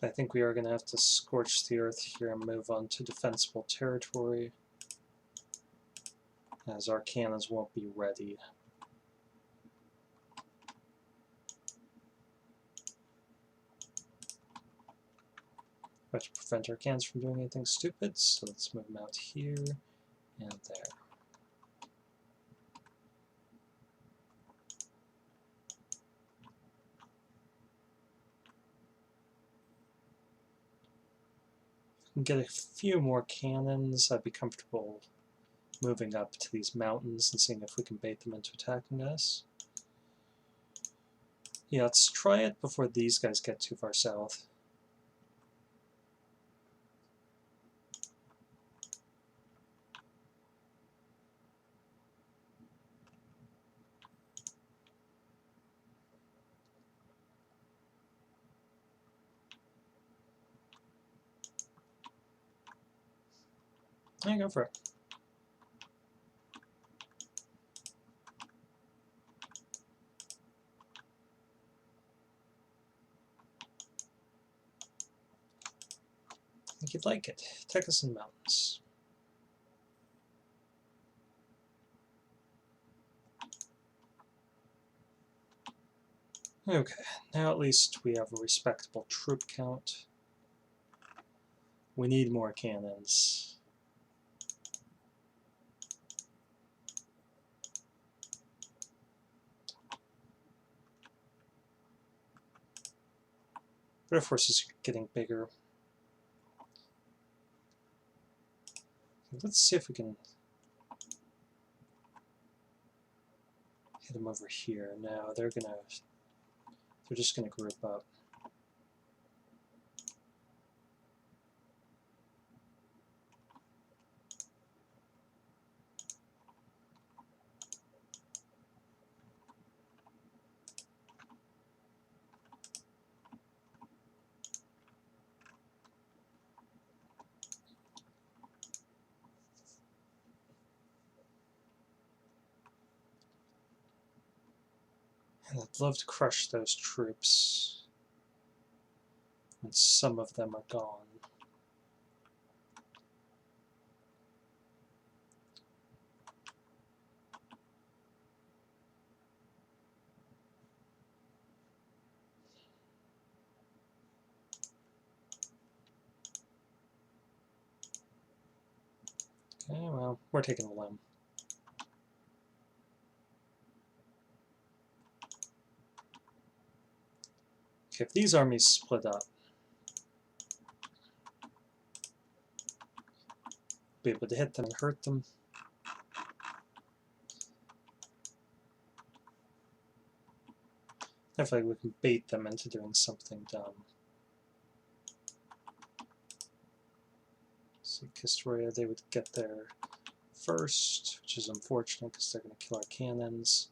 I think we are going to have to scorch the earth here and move on to defensible territory, as our cannons won't be ready. We have to prevent our cannons from doing anything stupid, so let's move them out here and there. If we can get a few more cannons, I'd be comfortable moving up to these mountains and seeing if we can bait them into attacking us. Yeah, let's try it before these guys get too far south. Yeah, go for it. I think you'd like it. Take us in the mountains. Okay, now at least we have a respectable troop count. We need more cannons. But our forces are getting bigger. Let's see if we can hit them over here. Now they're just gonna group up. And I'd love to crush those troops when some of them are gone. Okay, well, we're taking a limb. Okay, if these armies split up, be able to hit them and hurt them. I feel like we can bait them into doing something dumb. See, Castoria, they would get there first, which is unfortunate because they're going to kill our cannons.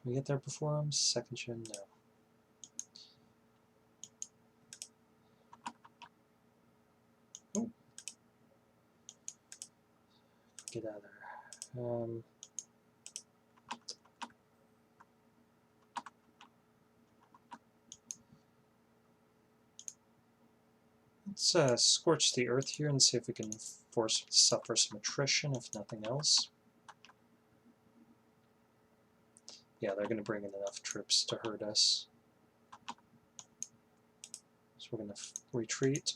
Can we get there before them? Second gen? No. Oh. Get out of there. Let's scorch the earth here and see if we can force them to suffer some attrition, if nothing else. Yeah, they're going to bring in enough troops to hurt us. So we're going to retreat.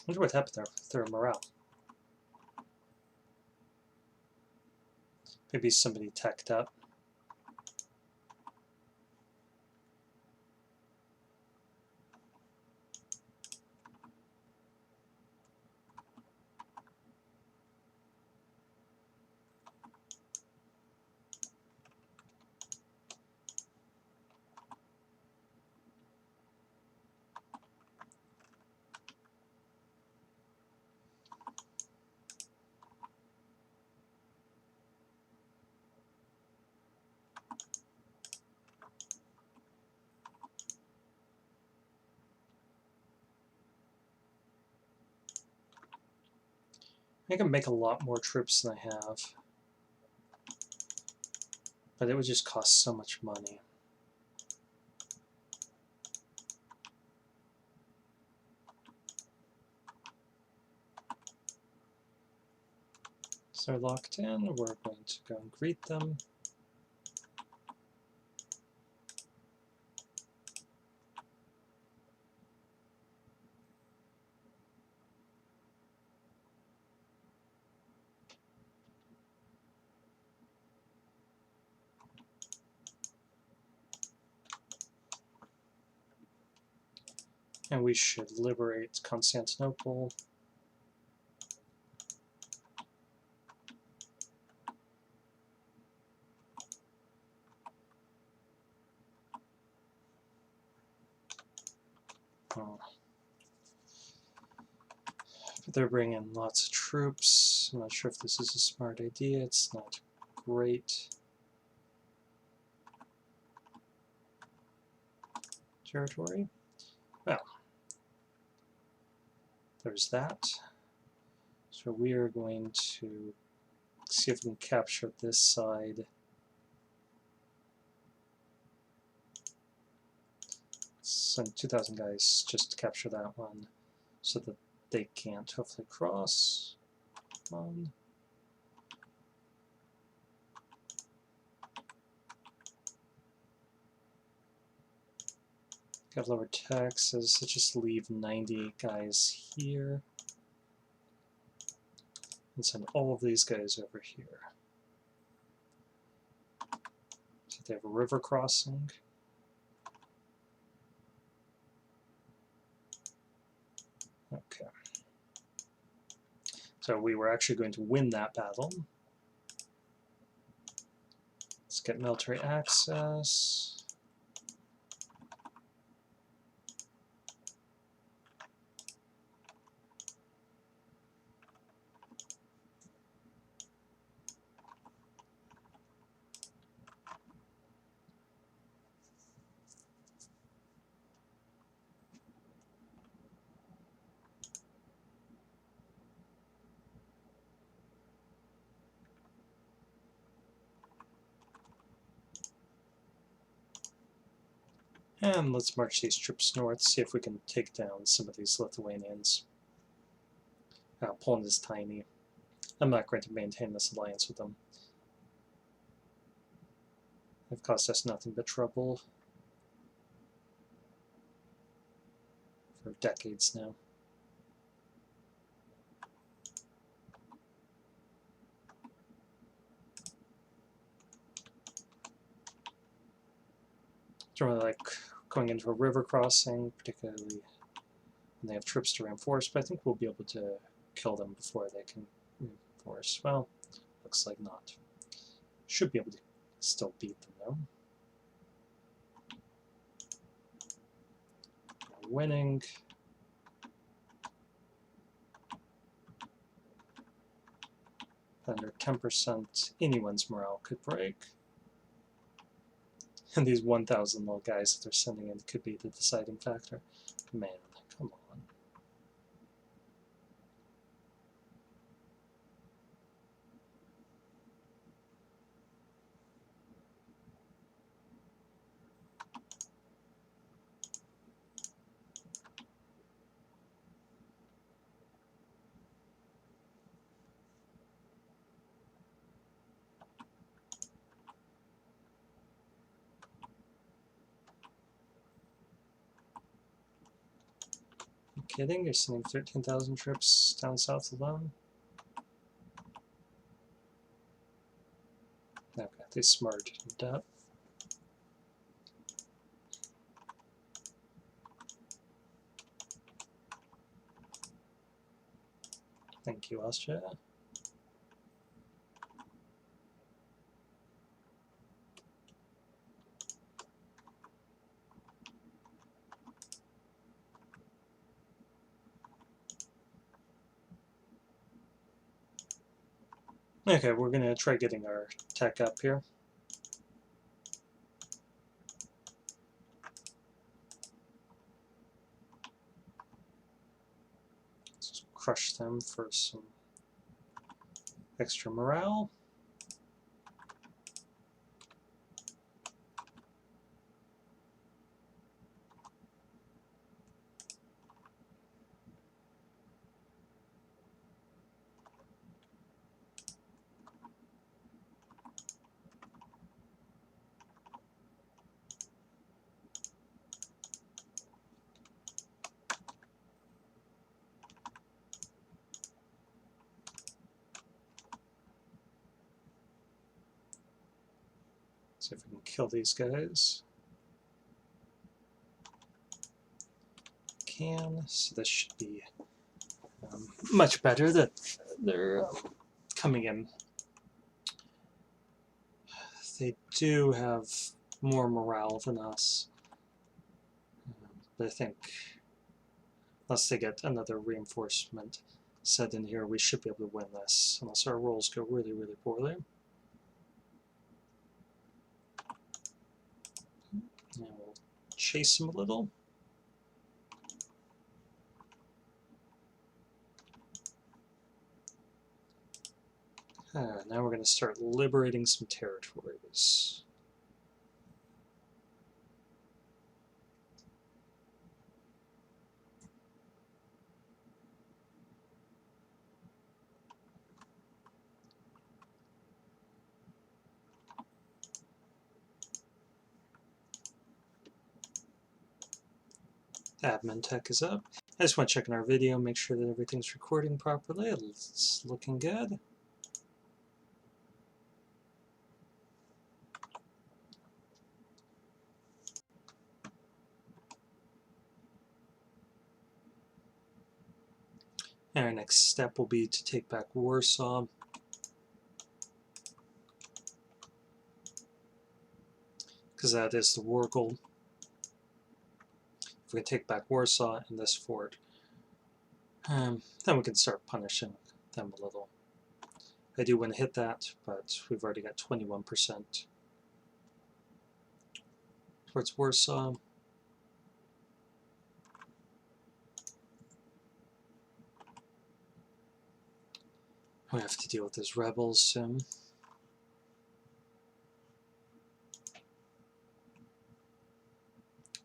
I wonder what happened there with their morale. Maybe somebody teched up. I can make a lot more troops than I have, but it would just cost so much money. So they're locked in, we're going to go and greet them. And we should liberate Constantinople. Oh. But they're bringing lots of troops. I'm not sure if this is a smart idea. It's not great. Territory? Well, there's that. So we are going to see if we can capture this side. Send 2,000 guys just to capture that one so that they can't hopefully cross. Come on. Got lower taxes, so just leave 90 guys here. And send all of these guys over here. So they have a river crossing. Okay. So we were actually going to win that battle. Let's get military access. And let's march these troops north, see if we can take down some of these Lithuanians. Poland is tiny. I'm not going to maintain this alliance with them. They've caused us nothing but trouble for decades now. Don't really like going into a river crossing, particularly when they have troops to reinforce, but I think we'll be able to kill them before they can reinforce. Well, looks like not. Should be able to still beat them though. We're winning. Under 10%, anyone's morale could break. And these 1,000 little guys that they're sending in could be the deciding factor. Man, come on. Kidding? You're sending 13,000 troops down south alone? Okay, they smarted it up. Thank you, Austria. Okay, we're gonna try getting our tech up here. Let's crush them for some extra morale. See if we can kill these guys. Can. So this should be much better that they're coming in. They do have more morale than us. But I think unless they get another reinforcement set in here, we should be able to win this, unless our rolls go really, really poorly. And we'll chase them a little. Now we're going to start liberating some territories. Admin tech is up. I just want to check in our video, make sure that everything's recording properly. It's looking good. And our next step will be to take back Warsaw. Because that is the war goal. If we can take back Warsaw and this fort, then we can start punishing them a little. I do want to hit that, but we've already got 21% towards Warsaw. We have to deal with those rebels soon.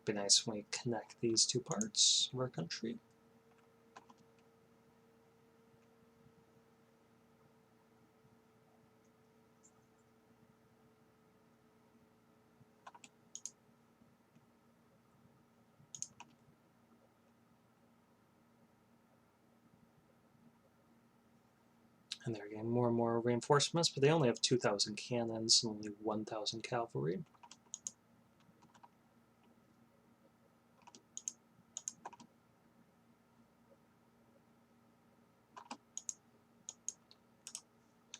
Be nice when we connect these two parts of our country. And they're getting more and more reinforcements, but they only have 2,000 cannons and only 1,000 cavalry.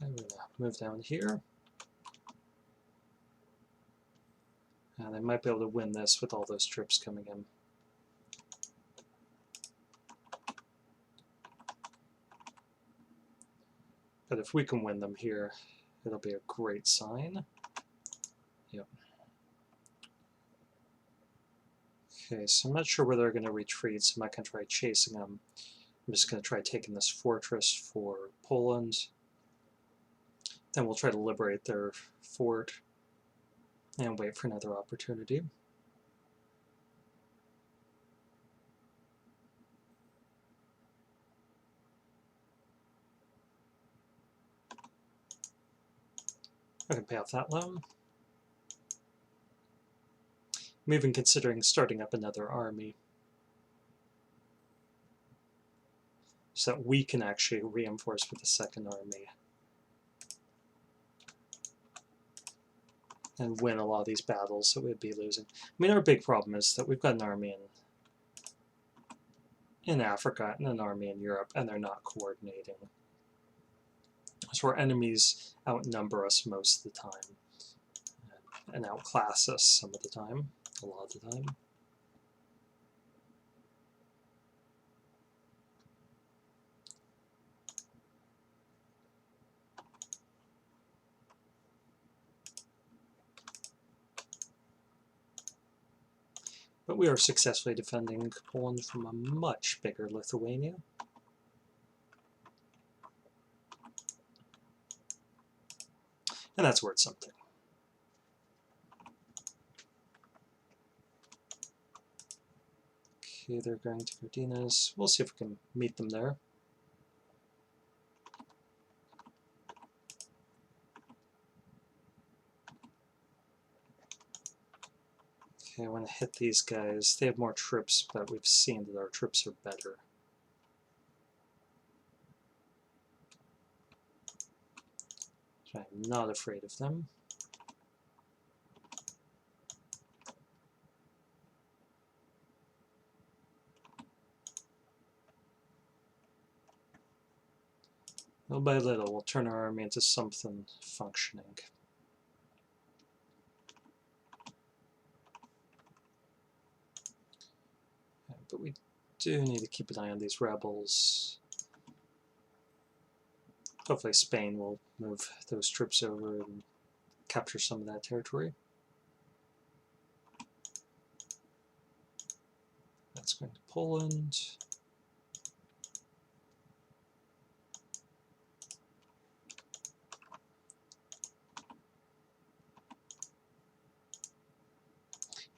I'm going to move down here. And they might be able to win this with all those troops coming in. But if we can win them here, it'll be a great sign. Yep. Okay, so I'm not sure where they're going to retreat, so I'm not going to try chasing them. I'm just going to try taking this fortress for Poland. Then we'll try to liberate their fort and wait for another opportunity. I can pay off that loan. I'm even considering starting up another army so that we can actually reinforce with the second army and win a lot of these battles that we'd be losing. I mean, our big problem is that we've got an army in Africa and an army in Europe, and they're not coordinating. So our enemies outnumber us most of the time and outclass us some of the time, a lot of the time. But we are successfully defending Poland from a much bigger Lithuania. And that's worth something. Okay, they're going to Gardinas. We'll see if we can meet them there. Okay, I want to hit these guys. They have more troops, but we've seen that our troops are better. So I'm not afraid of them. Little by little, we'll turn our army into something functioning. But we do need to keep an eye on these rebels. Hopefully Spain will move those troops over and capture some of that territory. That's going to Poland.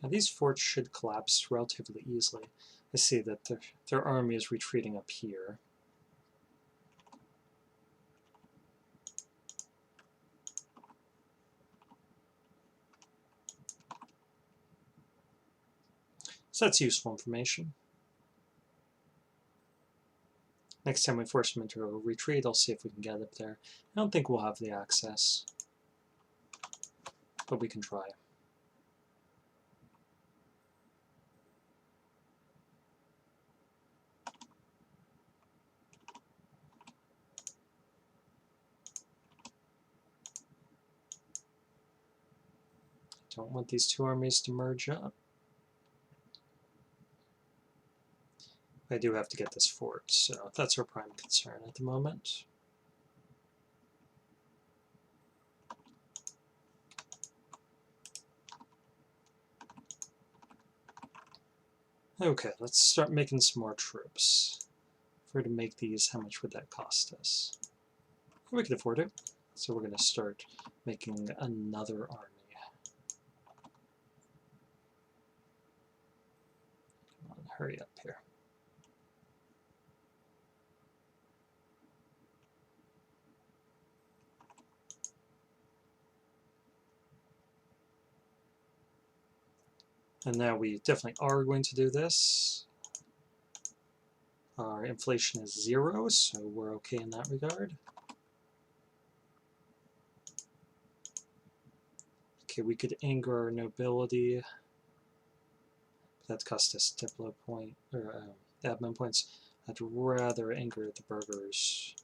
Now these forts should collapse relatively easily. I see that their army is retreating up here. So that's useful information. Next time we force them into a retreat, I'll see if we can get up there. I don't think we'll have the access, but we can try. Don't want these two armies to merge up. I do have to get this fort, so that's our prime concern at the moment. Okay, let's start making some more troops. If we were to make these, how much would that cost us? We could afford it, so we're going to start making another army. Come on, hurry up here. And now we definitely are going to do this. Our inflation is 0, so we're okay in that regard. Okay, we could anger our nobility. That cost us diplo point or admin points. I'd rather anger the burghers.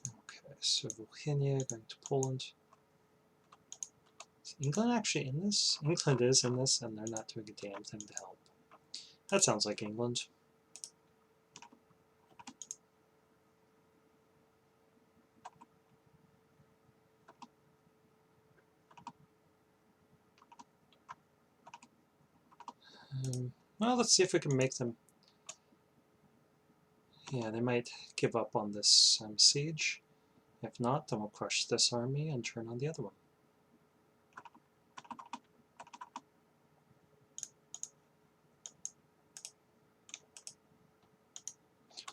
Okay, so Volhynia going to Poland. Is England actually in this? England is in this, and they're not doing a damn thing to help. That sounds like England. Well, let's see if we can make them. Yeah, they might give up on this siege. If not, then we'll crush this army and turn on the other one.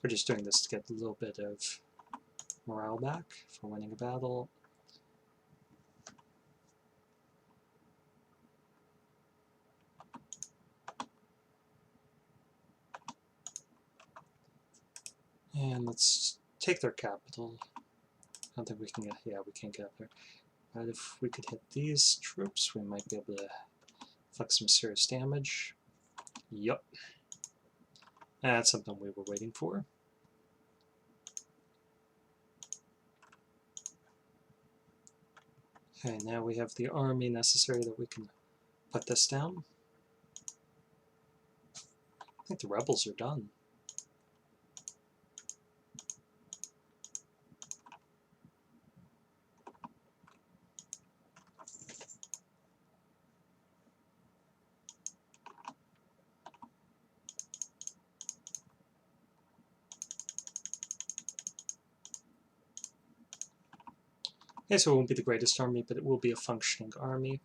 We're just doing this to get a little bit of morale back for winning a battle. And let's take their capital. I don't think we can get, yeah, we can't get up there. But if we could hit these troops, we might be able to inflict some serious damage. Yup. That's something we were waiting for. Okay, now we have the army necessary that we can put this down. I think the rebels are done. Okay, so it won't be the greatest army, but it will be a functioning army.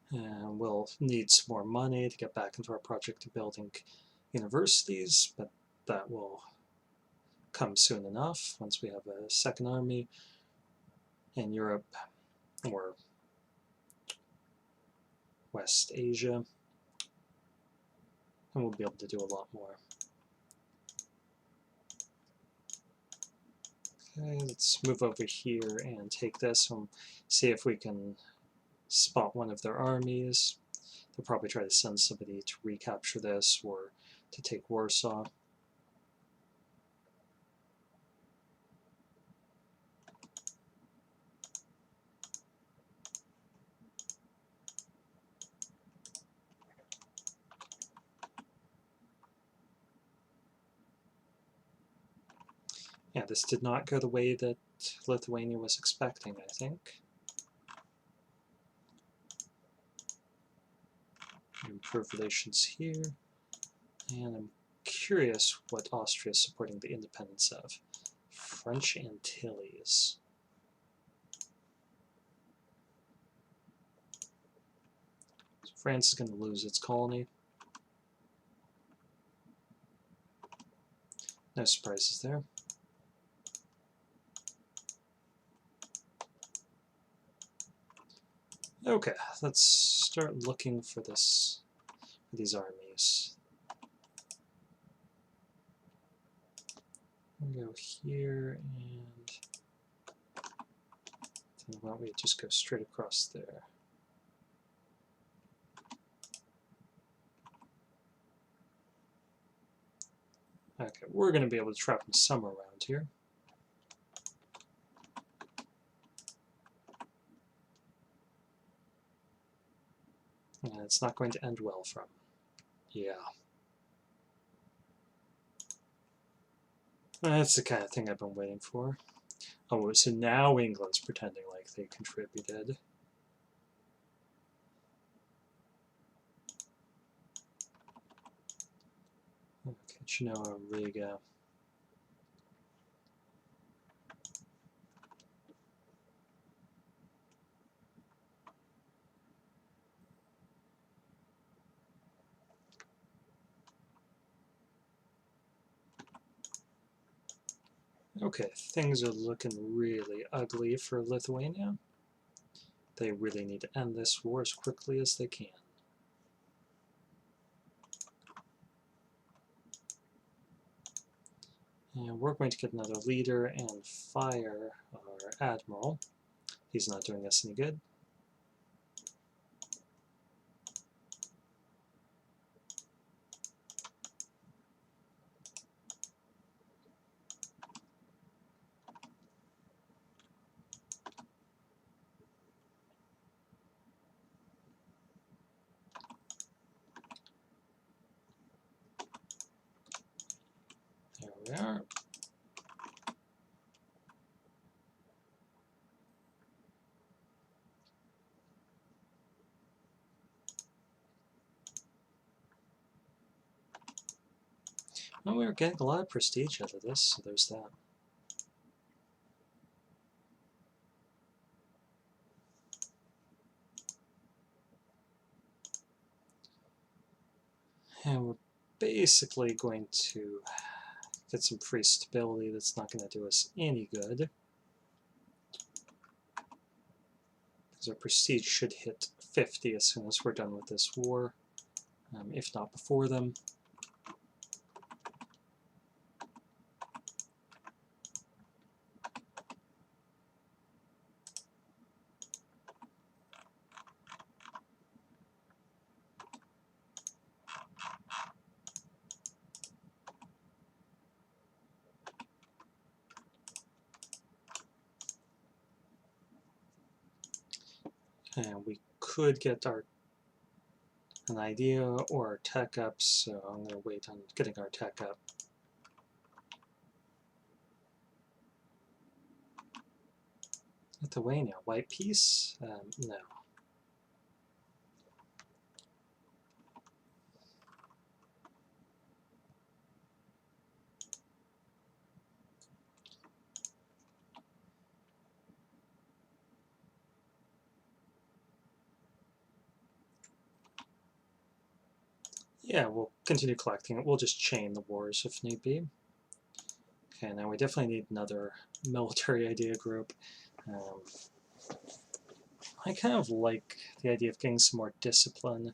And we'll need some more money to get back into our project of building universities, but that will come soon enough once we have a second army in Europe or West Asia, and we'll be able to do a lot more. Okay, let's move over here and take this and see if we can spot one of their armies. They'll probably try to send somebody to recapture this or to take Warsaw. Yeah, this did not go the way that Lithuania was expecting, I think. Improve relations here. And I'm curious what Austria is supporting the independence of. French Antilles. So France is going to lose its colony. No surprises there. Okay, let's start looking for this, for these armies. We'll go here, and then why don't we just go straight across there. Okay, we're going to be able to trap them somewhere around here. And it's not going to end well for them. Yeah. That's the kind of thing I've been waiting for. Oh, so now England's pretending like they contributed. Okay, Genoa, Riga. Okay, things are looking really ugly for Lithuania. They really need to end this war as quickly as they can. And we're going to get another leader and fire our admiral. He's not doing us any good. There we are. Well, we're getting a lot of prestige out of this, so there's that. And we're basically going to get some free stability that's not going to do us any good. Because our prestige should hit 50 as soon as we're done with this war, if not before them. And we could get an idea or our tech up, so I'm going to wait on getting our tech up. Lithuania, white peace? No. Yeah, we'll continue collecting it. We'll just chain the wars if need be. Okay, now we definitely need another military idea group. I kind of like the idea of getting some more discipline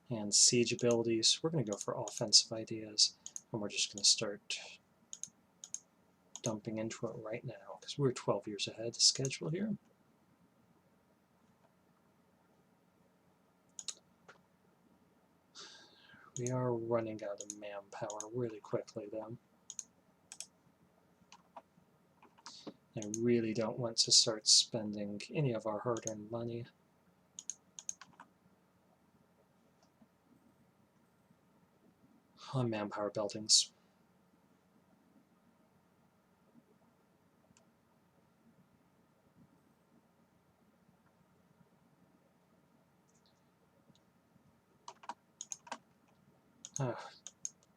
and siege abilities. We're going to go for offensive ideas, and we're just going to start dumping into it right now, because we're 12 years ahead of schedule here. We are running out of manpower really quickly, though. I really don't want to start spending any of our hard-earned money. On manpower buildings.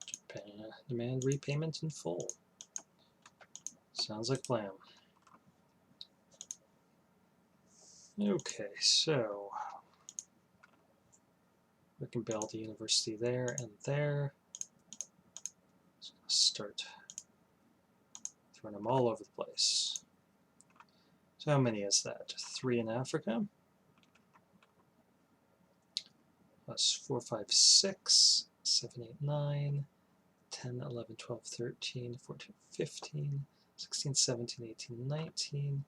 Japan, demand repayment in full. Sounds like a plan. Okay, so we can build a university there and there. Start throwing them all over the place. So how many is that? 3 in Africa. Plus 4, 5, 6, 7, 8, 9, 10, 11, 12, 13, 14, 15, 16, 17, 18, 19,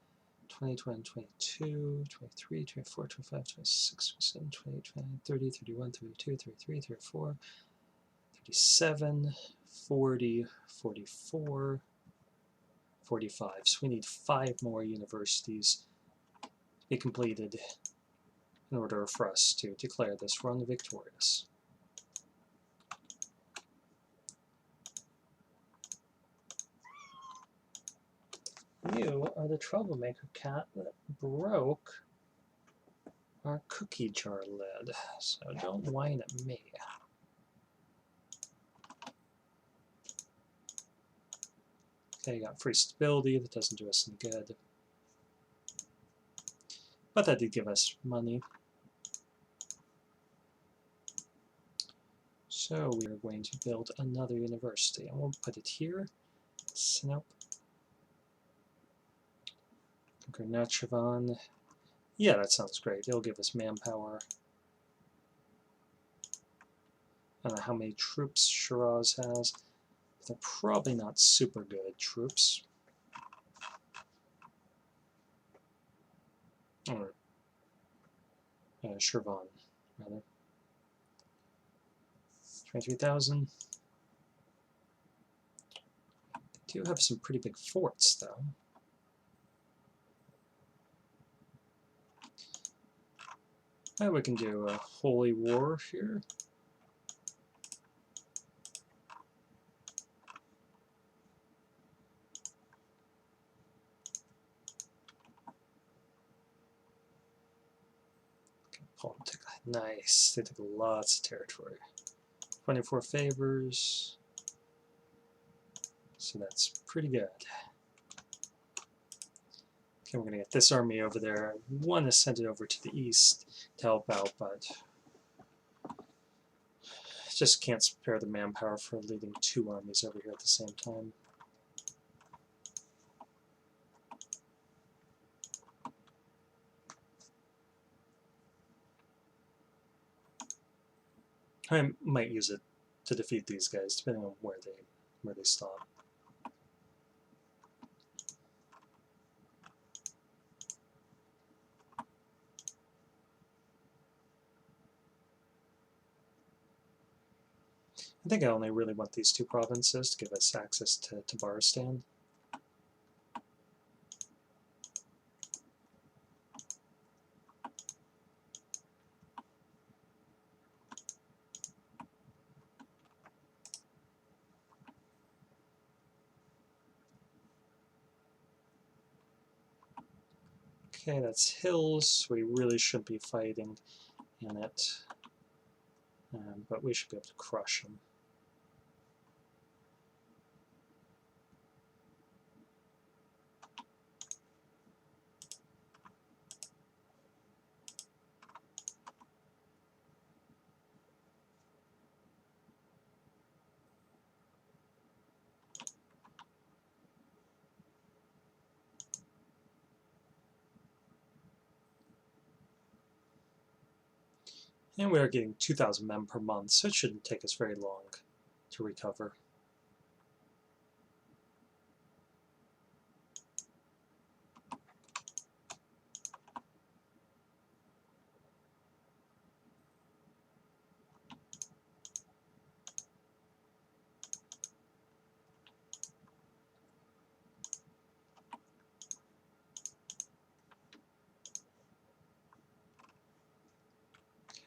20, 21, 22, 23, 24, 25, 26, 27, 28, 29, 30, 31, 32, 33, 34, 37, 40, 44, 45. So we need 5 more universities to be completed in order for us to declare this run victorious. You are the troublemaker cat that broke our cookie jar lid, so don't whine at me. Okay, you got free stability, that doesn't do us any good. But that did give us money. So we are going to build another university, and we'll put it here. Nope. Nachavan. Yeah, that sounds great. It'll give us manpower. I don't know how many troops Shiraz has. They're probably not super good troops. Or Shervan, rather. 23,000. They do have some pretty big forts, though. We can do a holy war here. Nice. They took lots of territory. 24 favors. So that's pretty good. Okay, we're going to get this army over there. I want to send it over to the east to help out, but just can't spare the manpower for leading 2 armies over here at the same time. I might use it to defeat these guys, depending on where they stop. I think I only really want these 2 provinces to give us access to Baristan. Okay, that's hills. We really shouldn't be fighting in it, but we should be able to crush them. And we are getting 2,000 men per month, so it shouldn't take us very long to recover.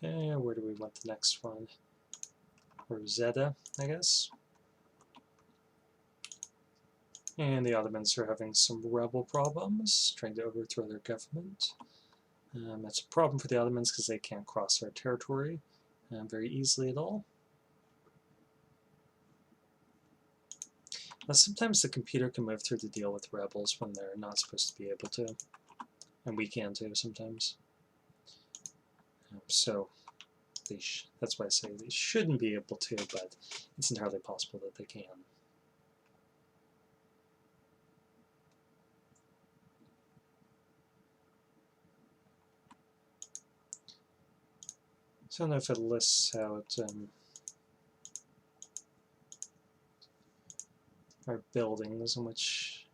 Okay, where do we want the next one? Rosetta, I guess. And the Ottomans are having some rebel problems, trying to overthrow their government. That's a problem for the Ottomans because they can't cross their territory very easily at all. Now, sometimes the computer can move through to deal with rebels when they're not supposed to be able to, and we can too sometimes. So that's why I say they shouldn't be able to, but it's entirely possible that they can. So I don't know if it lists out our buildings and which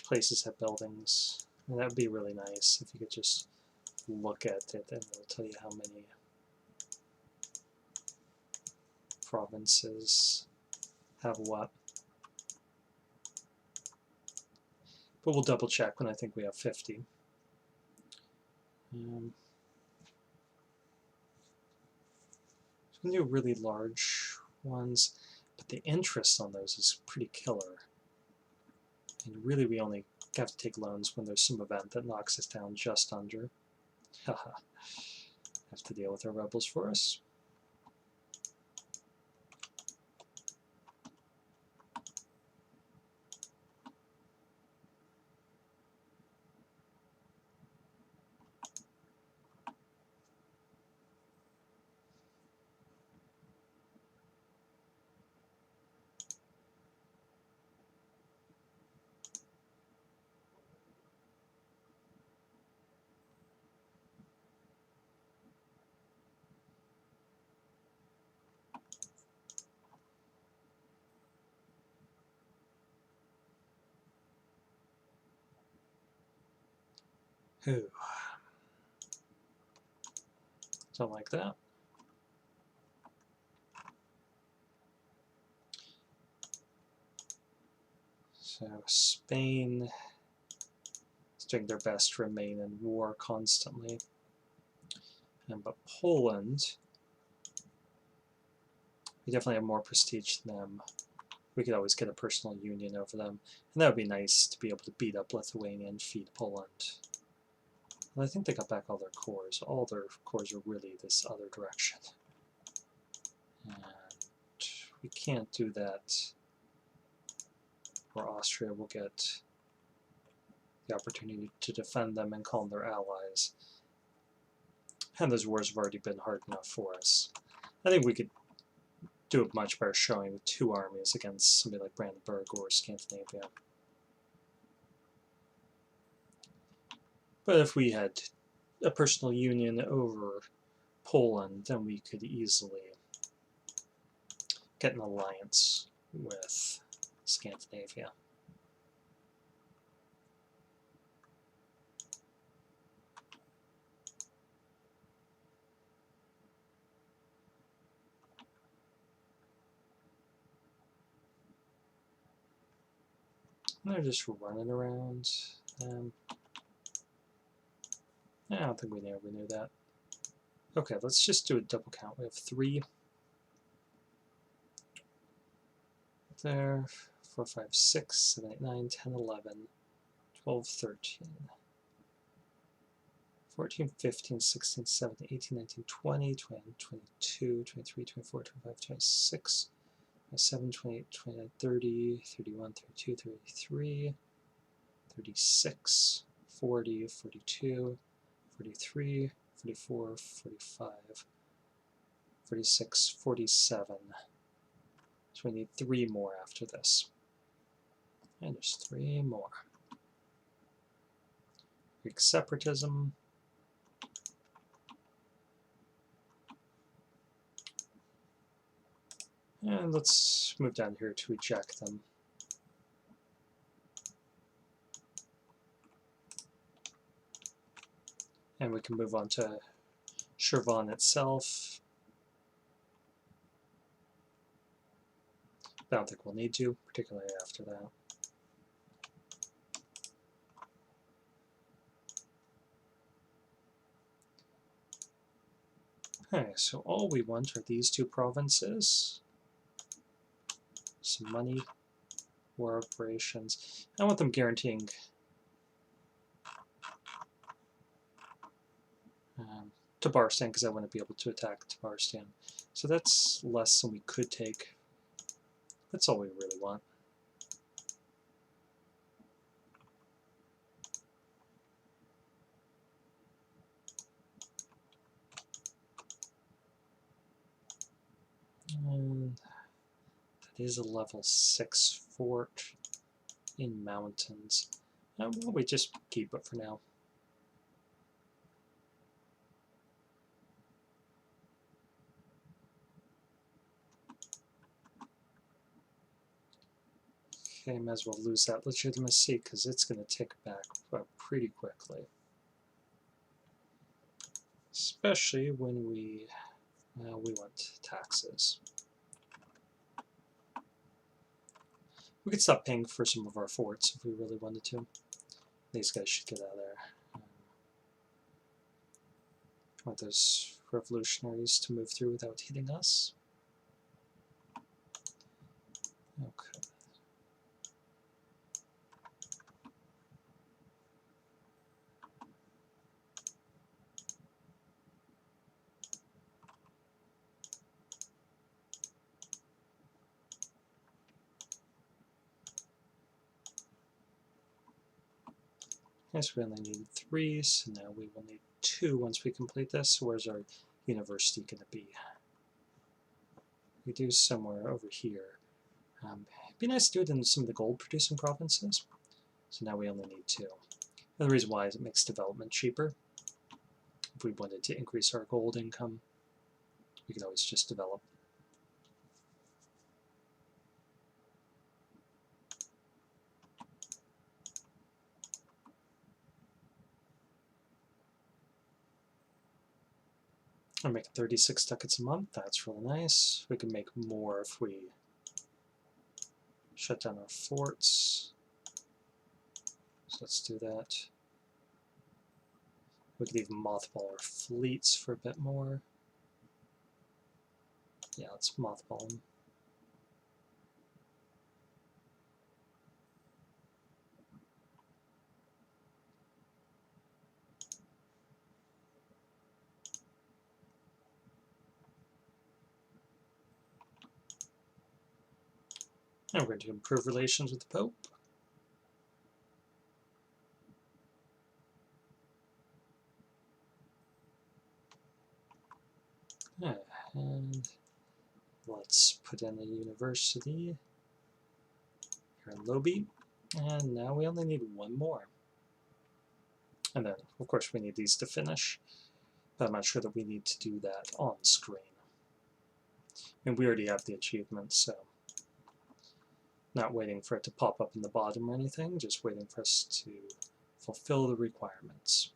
places have buildings. And that would be really nice if you could just look at it and it'll tell you how many provinces have what. But we'll double check when I think we have 50. So we can do really large ones, but the interest on those is pretty killer. And really we only have to take loans when there's some event that knocks us down just under. Haha. Have to deal with our rebels for us. Ooh. Something like that. So Spain is doing their best to remain in war constantly. But Poland, we definitely have more prestige than them. We could always get a personal union over them. And that would be nice to be able to beat up Lithuania and feed Poland. And I think they got back all their cores. All their cores are really this other direction. And we can't do that, or Austria will get the opportunity to defend them and call them their allies. And those wars have already been hard enough for us. I think we could do a much better showing with 2 armies against somebody like Brandenburg or Scandinavia. But if we had a personal union over Poland, then we could easily get an alliance with Scandinavia. And they're just running around. I don't think we knew that. Okay, let's just do a double count. We have 3 there, 4, 5, 6, 7, 8, 9, 10, 11, 12, 13, 14, 15, 16, 17, 18, 19, 20, 21, 22, 23, 24, 25, 26, 27, 28, 29, 30, 31, 32, 33, 36, 40, 42, 43, 44, 45, 46, 47. So we need 3 more after this. And there's 3 more. Greek separatism. And let's move down here to eject them. And we can move on to Shirvan itself. I don't think we'll need to, particularly after that. Okay, so all we want are these 2 provinces. Some money, war operations. I want them guaranteeing Tabarstan, because I want to be able to attack Tabarstan. So that's less than we could take. That's all we really want. And that is a level 6 fort in mountains. Well, we just keep it for now. Okay, might as well lose that legitimacy because it's going to tick back pretty quickly. Especially when we want taxes. We could stop paying for some of our forts if we really wanted to. These guys should get out of there. I want those revolutionaries to move through without hitting us. Okay. Yes, we only need 3, so now we will need 2 once we complete this. So where's our university going to be? We do somewhere over here. It'd be nice to do it in some of the gold-producing provinces. So now we only need 2. And the reason why is it makes development cheaper. If we wanted to increase our gold income, we could always just develop. I'm making 36 ducats a month. That's really nice. We can make more if we shut down our forts. So let's do that. We could even mothball our fleets for a bit more. Yeah, let's mothball them. And we're going to improve relations with the Pope. And let's put in a university here in Lobi. And now we only need one more. And then, of course, we need these to finish. But I'm not sure that we need to do that on screen. And we already have the achievement, so not waiting for it to pop up in the bottom or anything, just waiting for us to fulfill the requirements.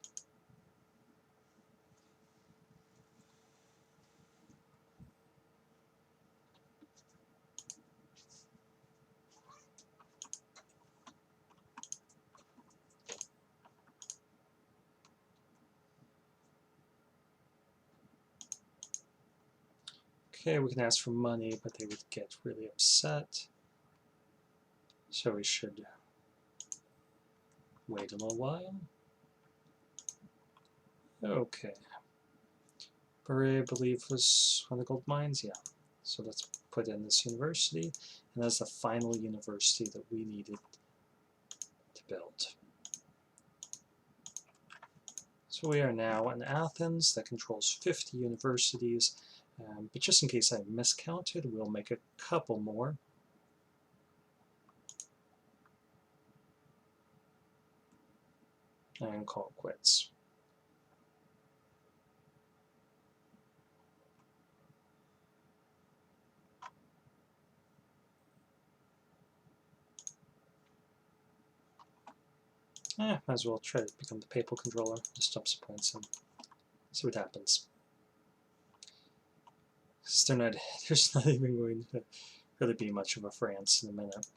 Okay, we can ask for money, but they would get really upset. So we should wait a little while. Okay. Beret, I believe, was one of the gold mines, yeah. So let's put in this university, and that's the final university that we needed to build. So we are now in Athens that controls 50 universities, but just in case I miscounted, we'll make a couple more. And call it quits. Might as well try to become the papal controller, just up some points and see what happens. There's not even going to really be much of a France in a minute.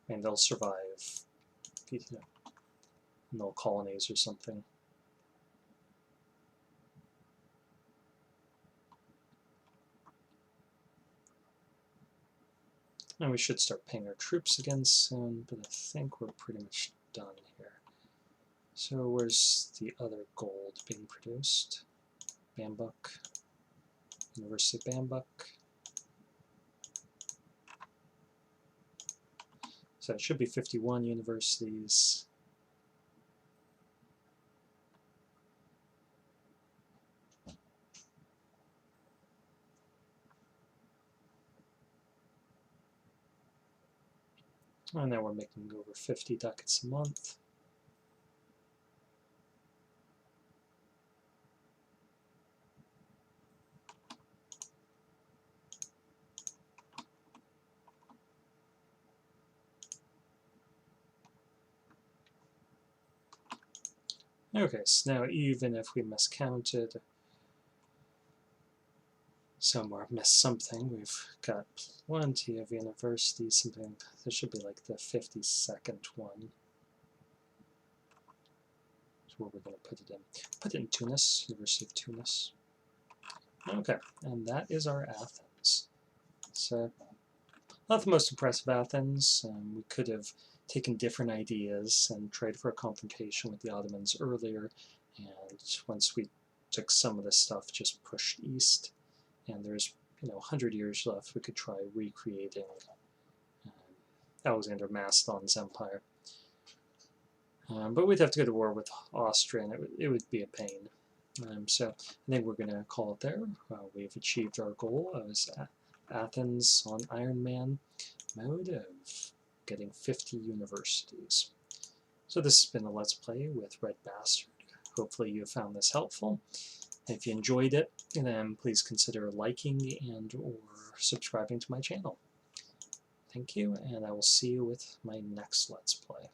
And they'll survive, you know, in little colonies or something. And we should start paying our troops again soon, but I think we're pretty much done here. So where's the other gold being produced? Bambuk, University of Bambuk. So it should be 51 universities. And now we're making over 50 ducats a month. Okay, so now even if we miscounted somewhere, missed something, we've got plenty of universities, something, this should be like the 52nd one. That's where we're going to put it in. Put it in Tunis, University of Tunis. Okay, and that is our Athens. So, not the most impressive Athens. We could have taken different ideas and tried for a confrontation with the Ottomans earlier, and once we took some of this stuff, just pushed east, and there's 100 years left, we could try recreating Alexander Macedon's empire. But we'd have to go to war with Austria, and it would be a pain. So I think we're going to call it there. We've achieved our goal as Athens on Iron Man mode of getting 50 universities. So this has been a Let's Play with RedBstrd. Hopefully you found this helpful. If you enjoyed it, then please consider liking and or subscribing to my channel. Thank you, and I will see you with my next Let's Play.